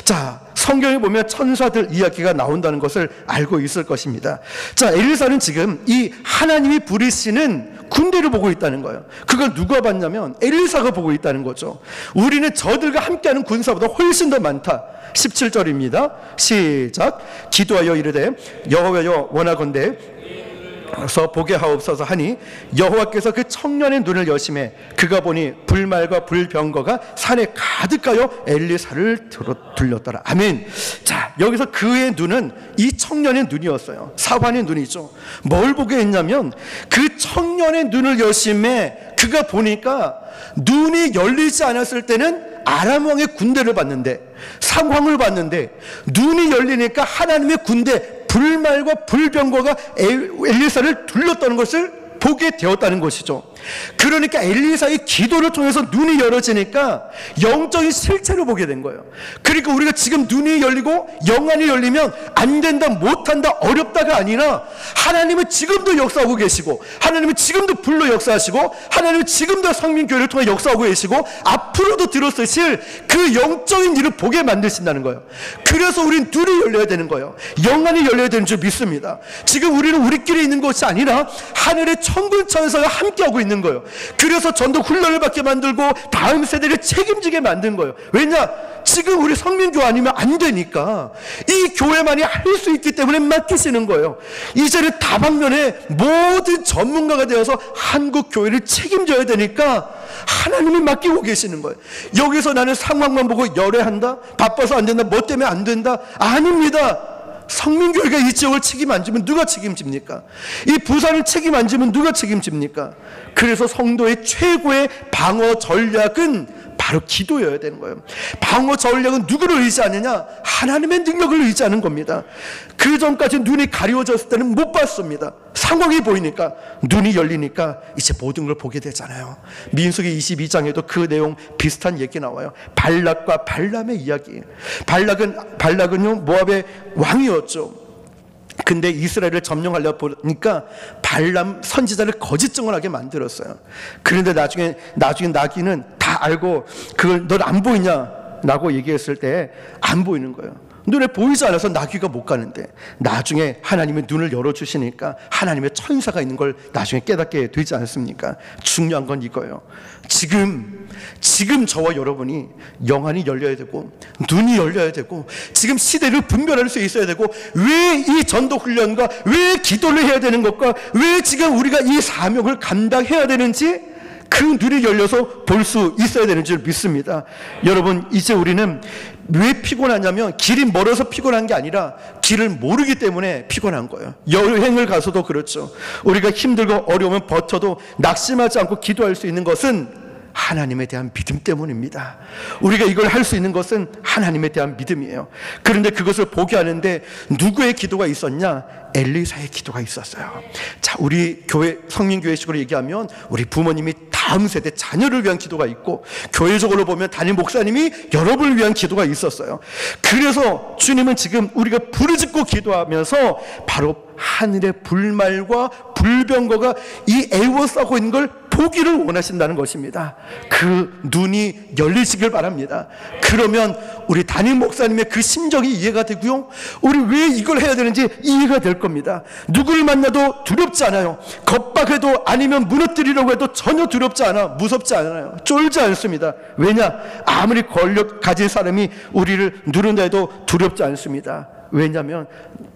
자, 성경에 보면 천사들 이야기가 나온다는 것을 알고 있을 것입니다. 자, 엘리사는 지금 이 하나님이 부리시는 군대를 보고 있다는 거예요. 그걸 누가 봤냐면 엘리사가 보고 있다는 거죠. 우리는 저들과 함께하는 군사보다 훨씬 더 많다. 17절입니다. 시작. 기도하여 이르되 여호와여 원하건대 서 보게 하옵소서 하니 여호와께서 그 청년의 눈을 여심해 그가 보니 불말과 불병거가 산에 가득하여 엘리사를 들렸더라. 아멘. 자, 여기서 그의 눈은 이 청년의 눈이었어요. 사환의 눈이죠. 뭘 보게 했냐면 그 청년의 눈을 여심해 그가 보니까, 눈이 열리지 않았을 때는 아람 왕의 군대를 봤는데, 상황을 봤는데, 눈이 열리니까 하나님의 군대, 불말과 불병거가 엘리사를 둘렀다는 것을 보게 되었다는 것이죠. 그러니까 엘리사의 기도를 통해서 눈이 열어지니까 영적인 실체를 보게 된 거예요. 그러니까 우리가 지금 눈이 열리고 영안이 열리면 안 된다, 못한다, 어렵다가 아니라 하나님은 지금도 역사하고 계시고, 하나님은 지금도 불로 역사하시고, 하나님은 지금도 성민교회를 통해 역사하고 계시고, 앞으로도 들어쓰실 그 영적인 일을 보게 만드신다는 거예요. 그래서 우린 눈이 열려야 되는 거예요. 영안이 열려야 되는 줄 믿습니다. 지금 우리는 우리끼리 있는 것이 아니라 하늘의 천군 천사가 함께하고 있는 거예요. 그래서 전도 훈련을 받게 만들고 다음 세대를 책임지게 만든 거예요. 왜냐? 지금 우리 성민교 아니면 안 되니까 이 교회만이 할 수 있기 때문에 맡기시는 거예요. 이제는 다방면에 모든 전문가가 되어서 한국 교회를 책임져야 되니까 하나님이 맡기고 계시는 거예요. 여기서 나는 상황만 보고 열애한다, 바빠서 안 된다, 뭐 때문에 안 된다, 아닙니다. 성민교회가 이 지역을 책임 안 지면 누가 책임집니까? 이 부산을 책임 안 지면 누가 책임집니까? 그래서 성도의 최고의 방어 전략은 바로 기도여야 되는 거예요. 방어 전략은 누구를 의지하느냐? 하나님의 능력을 의지하는 겁니다. 그 전까지 눈이 가려워졌을 때는 못 봤습니다. 상황이 보이니까, 눈이 열리니까 이제 모든 걸 보게 되잖아요. 민수기 22장에도 그 내용 비슷한 얘기 나와요. 발락과 발람의 이야기. 발락은요 모압의 왕이었죠. 근데 이스라엘을 점령하려 보니까 발람 선지자를 거짓 증언하게 만들었어요. 그런데 나중에 나귀는 다 알고 그걸 넌 안 보이냐? 라고 얘기했을 때 안 보이는 거예요. 눈에 보이지 않아서 나귀가 못 가는데 나중에 하나님의 눈을 열어주시니까 하나님의 천사가 있는 걸 나중에 깨닫게 되지 않습니까? 중요한 건 이거예요. 지금 저와 여러분이 영안이 열려야 되고 눈이 열려야 되고 지금 시대를 분별할 수 있어야 되고 왜 이 전도 훈련과 왜 기도를 해야 되는 것과 왜 지금 우리가 이 사명을 감당해야 되는지 그 눈이 열려서 볼 수 있어야 되는 줄 믿습니다. 여러분, 이제 우리는 왜 피곤하냐면 길이 멀어서 피곤한 게 아니라 길을 모르기 때문에 피곤한 거예요. 여행을 가서도 그렇죠. 우리가 힘들고 어려우면 버텨도 낙심하지 않고 기도할 수 있는 것은 하나님에 대한 믿음 때문입니다. 우리가 이걸 할 수 있는 것은 하나님에 대한 믿음이에요. 그런데 그것을 보게 하는데 누구의 기도가 있었냐? 엘리사의 기도가 있었어요. 자, 우리 교회 성민교회식으로 얘기하면 우리 부모님이 다음 세대 자녀를 위한 기도가 있고, 교회적으로 보면 담임 목사님이 여러분을 위한 기도가 있었어요. 그래서 주님은 지금 우리가 부르짖고 기도하면서 바로 하늘의 불말과 불병거가 이 애워싸고 있는 걸 보기를 원하신다는 것입니다. 그 눈이 열리시길 바랍니다. 그러면 우리 담임 목사님의 그 심정이 이해가 되고요, 우리 왜 이걸 해야 되는지 이해가 될 겁니다. 누구를 만나도 두렵지 않아요. 겁박해도 아니면 무너뜨리려고 해도 전혀 두렵지 않아, 무섭지 않아요. 쫄지 않습니다. 왜냐? 아무리 권력 가진 사람이 우리를 누른다 해도 두렵지 않습니다. 왜냐하면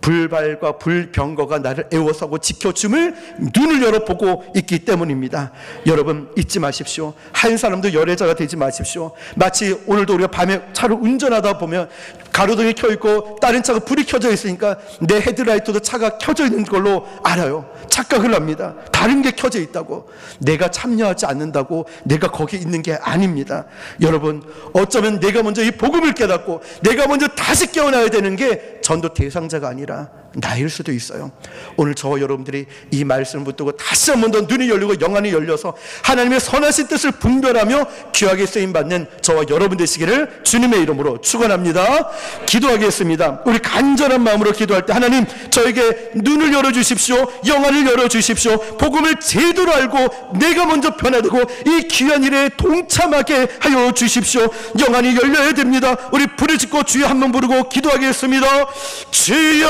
불발과 불병거가 나를 애워싸고 지켜줌을 눈을 열어보고 있기 때문입니다. 여러분, 잊지 마십시오. 한 사람도 열애자가 되지 마십시오. 마치 오늘도 우리가 밤에 차를 운전하다 보면 가로등이 켜있고 다른 차가 불이 켜져 있으니까 내 헤드라이트도 차가 켜져 있는 걸로 알아요. 착각을 합니다. 다른 게 켜져 있다고. 내가 참여하지 않는다고 내가 거기 있는 게 아닙니다. 여러분, 어쩌면 내가 먼저 이 복음을 깨닫고 내가 먼저 다시 깨어나야 되는 게 전도 대상자가 아니라 나일 수도 있어요. 오늘 저와 여러분들이 이 말씀을 붙들고 다시 한 번 더 눈이 열리고 영안이 열려서 하나님의 선하신 뜻을 분별하며 귀하게 쓰임받는 저와 여러분 되시기를 주님의 이름으로 축원합니다. 기도하겠습니다. 우리 간절한 마음으로 기도할 때 하나님, 저에게 눈을 열어주십시오. 영안을 열어주십시오. 복음을 제대로 알고 내가 먼저 변화되고 이 귀한 일에 동참하게 하여 주십시오. 영안이 열려야 됩니다. 우리 부르짖고 주여 한번 부르고 기도하겠습니다. 주여,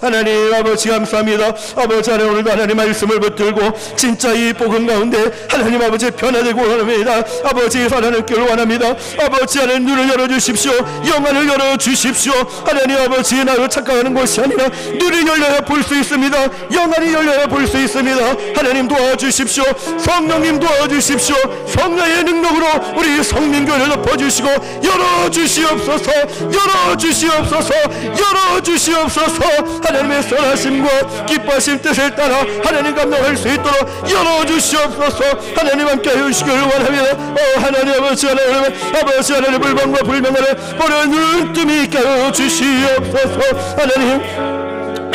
하나님 아버지 감사합니다. 아버지 하나님, 오늘도 하나님 말씀을 붙들고 진짜 이 복음 가운데 하나님 아버지 변화되고 원합니다. 아버지 하나님께로 원합니다. 아버지 하나님, 눈을 열어주십시오. 영안을 열어주십시오. 하나님 아버지, 나로 착각하는 것이 아니라 눈이 열려야 볼 수 있습니다. 영안이 열려야 볼 수 있습니다. 하나님 도와주십시오. 성령님 도와주십시오. 성령의 능력으로 우리 성민교회를 덮어주시고 열어주시옵소서. 열어주시옵소서. 열어주시옵소서. 하나님의 선하심과 기뻐하신 뜻을 따라 하나님 감당할 수 있도록 열어주시옵소서. 하나님 함께 해주시기를 원합니다. 하나님 아버지 하나님, 아버지 하나님, 불방과 불명하를 보려 눈뜸이 깨어주시옵소서. 하나님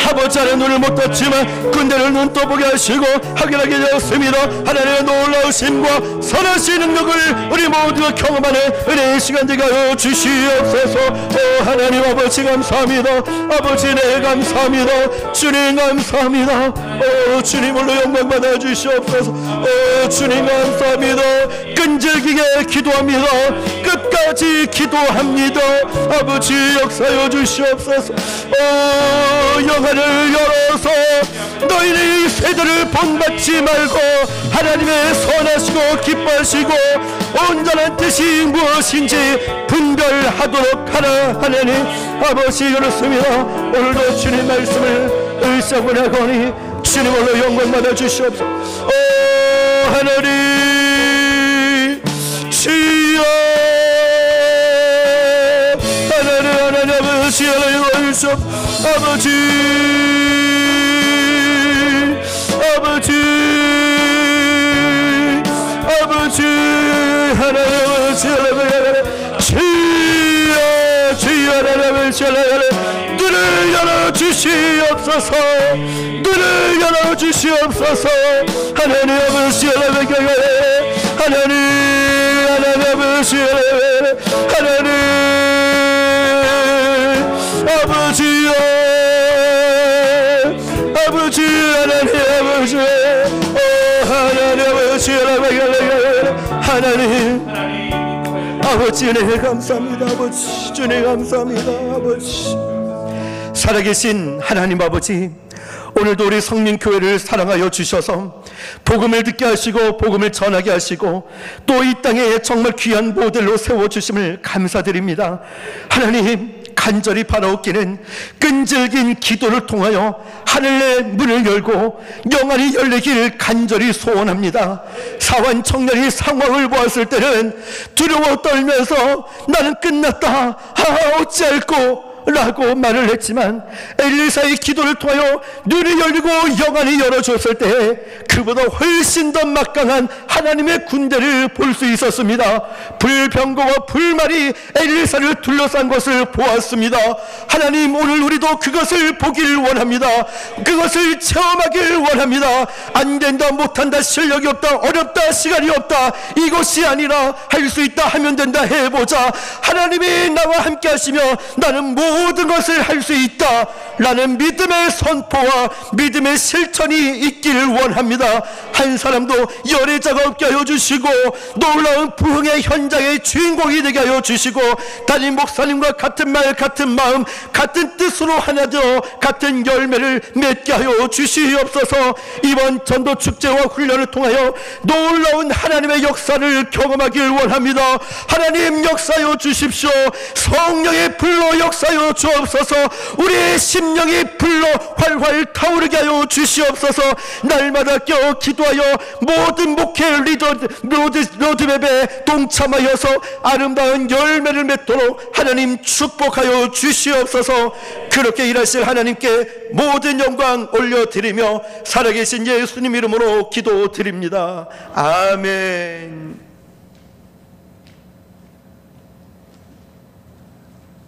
아버지 하나님, 눈을 못 떴지만 군대를 눈 떠보게 하시고 확인하게 되었습니다. 하나님의 놀라우심과 선하신 능력을 우리 모두가 경험하는 은혜의 시간 되게 하여 주시옵소서. 하나님 아버지 감사합니다. 아버지 네 감사합니다. 주님 감사합니다. 주님으로 영광 받아 주시옵소서. 주님 감사합니다. 끈질기게 기도합니다. 끝까지 기도합니다. 아버지 역사여 주시옵소서. 영안을 열어서 너희는 이 세대를 본받지 말고 하나님의 선하시고 기뻐하시고 온전한 뜻이 무엇인지 분별하도록 하라. 하나님 아버지 그렇습니다. 오늘도 주님 말씀을 의사고나거니 주님으로 영광 받아 주시옵소서. 하나님 주여, 아버지 하나님 와주시오. 아버지 하나님 아버지 주여 하나님 눈을 열어주시옵소서. 눈을 열어주시옵소서. 하나님 아버지 하나님 아버지 하나님 아버지여 아버지 하나님 아버지 하나님 아버지 하나님 아버지 은혜 감사합니다. 아버지 주님 감사합니다. 아버지 살아계신 하나님 아버지, 오늘도 우리 성민교회를 사랑하여 주셔서 복음을 듣게 하시고 복음을 전하게 하시고 또 이 땅에 정말 귀한 모델로 세워주심을 감사드립니다. 하나님, 간절히 바라옵기는 끈질긴 기도를 통하여 하늘의 문을 열고 영안이 열리길 간절히 소원합니다. 사환 청년이 상황을 보았을 때는 두려워 떨면서 나는 끝났다, 어찌할꼬 라고 말을 했지만 엘리사의 기도를 통하여 눈이 열리고 영안이 열어줬을 때 그보다 훨씬 더 막강한 하나님의 군대를 볼 수 있었습니다. 불병거와 불말이 엘리사를 둘러싼 것을 보았습니다. 하나님, 오늘 우리도 그것을 보길 원합니다. 그것을 체험하길 원합니다. 안 된다, 못한다, 실력이 없다, 어렵다, 시간이 없다, 이것이 아니라 할 수 있다, 하면 된다, 해보자. 하나님이 나와 함께 하시며 나는 모든 것을 할 수 있다 라는 믿음의 선포와 믿음의 실천이 있기를 원합니다. 한 사람도 열애자가 없게 하여 주시고 놀라운 부흥의 현장의 주인공이 되게 하여 주시고 담임 목사님과 같은 말 같은 마음 같은 뜻으로 하나 되어 같은 열매를 맺게 하여 주시옵소서. 이번 전도 축제와 훈련을 통하여 놀라운 하나님의 역사를 경험하길 원합니다. 하나님, 역사여 주십시오. 성령의 불로 역사여 주옵소서. 우리의 심령이 불로 활활 타오르게 하여 주시옵소서. 날마다 껴 기도하여 모든 목회 로드맵에 동참하여서 아름다운 열매를 맺도록 하나님 축복하여 주시옵소서. 그렇게 일하실 하나님께 모든 영광 올려드리며 살아계신 예수님 이름으로 기도드립니다. 아멘.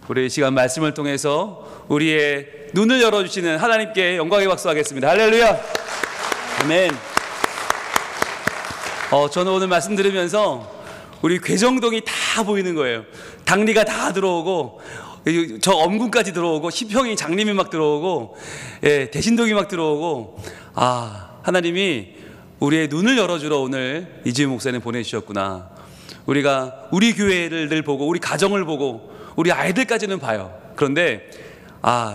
우리 이 시간 말씀을 통해서 우리의 눈을 열어주시는 하나님께 영광의 박수하겠습니다. 할렐루야. 아멘. 저는 오늘 말씀 들으면서 우리 괴정동이 다 보이는 거예요. 당리가 다 들어오고 저 엄군까지 들어오고 시평이 장림이 막 들어오고 대신동이 막 들어오고, 하나님이 우리의 눈을 열어주러 오늘 이지훈 목사님 보내주셨구나. 우리가 우리 교회를 늘 보고 우리 가정을 보고 우리 아이들까지는 봐요. 그런데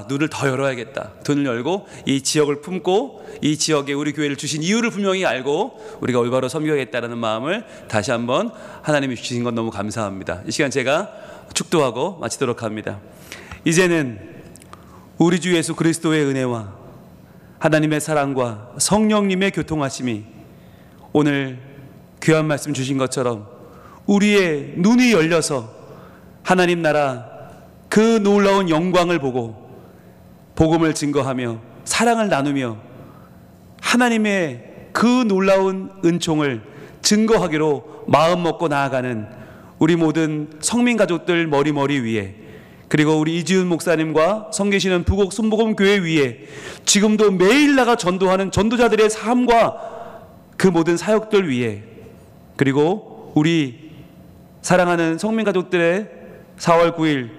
눈을 더 열어야겠다. 눈을 열고 이 지역을 품고 이 지역에 우리 교회를 주신 이유를 분명히 알고 우리가 올바로 섬겨야겠다는 마음을 다시 한번 하나님이 주신 건 너무 감사합니다. 이 시간 제가 축도하고 마치도록 합니다. 이제는 우리 주 예수 그리스도의 은혜와 하나님의 사랑과 성령님의 교통하심이 오늘 귀한 말씀 주신 것처럼 우리의 눈이 열려서 하나님 나라 그 놀라운 영광을 보고 복음을 증거하며 사랑을 나누며 하나님의 그 놀라운 은총을 증거하기로 마음 먹고 나아가는 우리 모든 성민 가족들 머리 위에, 그리고 우리 이지훈 목사님과 섬기시는 부곡 순복음 교회 위에 지금도 매일 나가 전도하는 전도자들의 삶과 그 모든 사역들 위에, 그리고 우리 사랑하는 성민 가족들의 4월 9일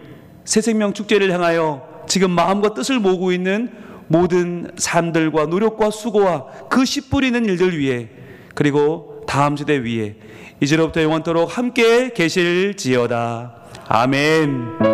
새생명 축제를 향하여 지금 마음과 뜻을 모으고 있는 모든 삶들과 노력과 수고와 그 씨 뿌리는 일들 위에, 그리고 다음 세대 위에 이제로부터 영원토록 함께 계실지어다. 아멘.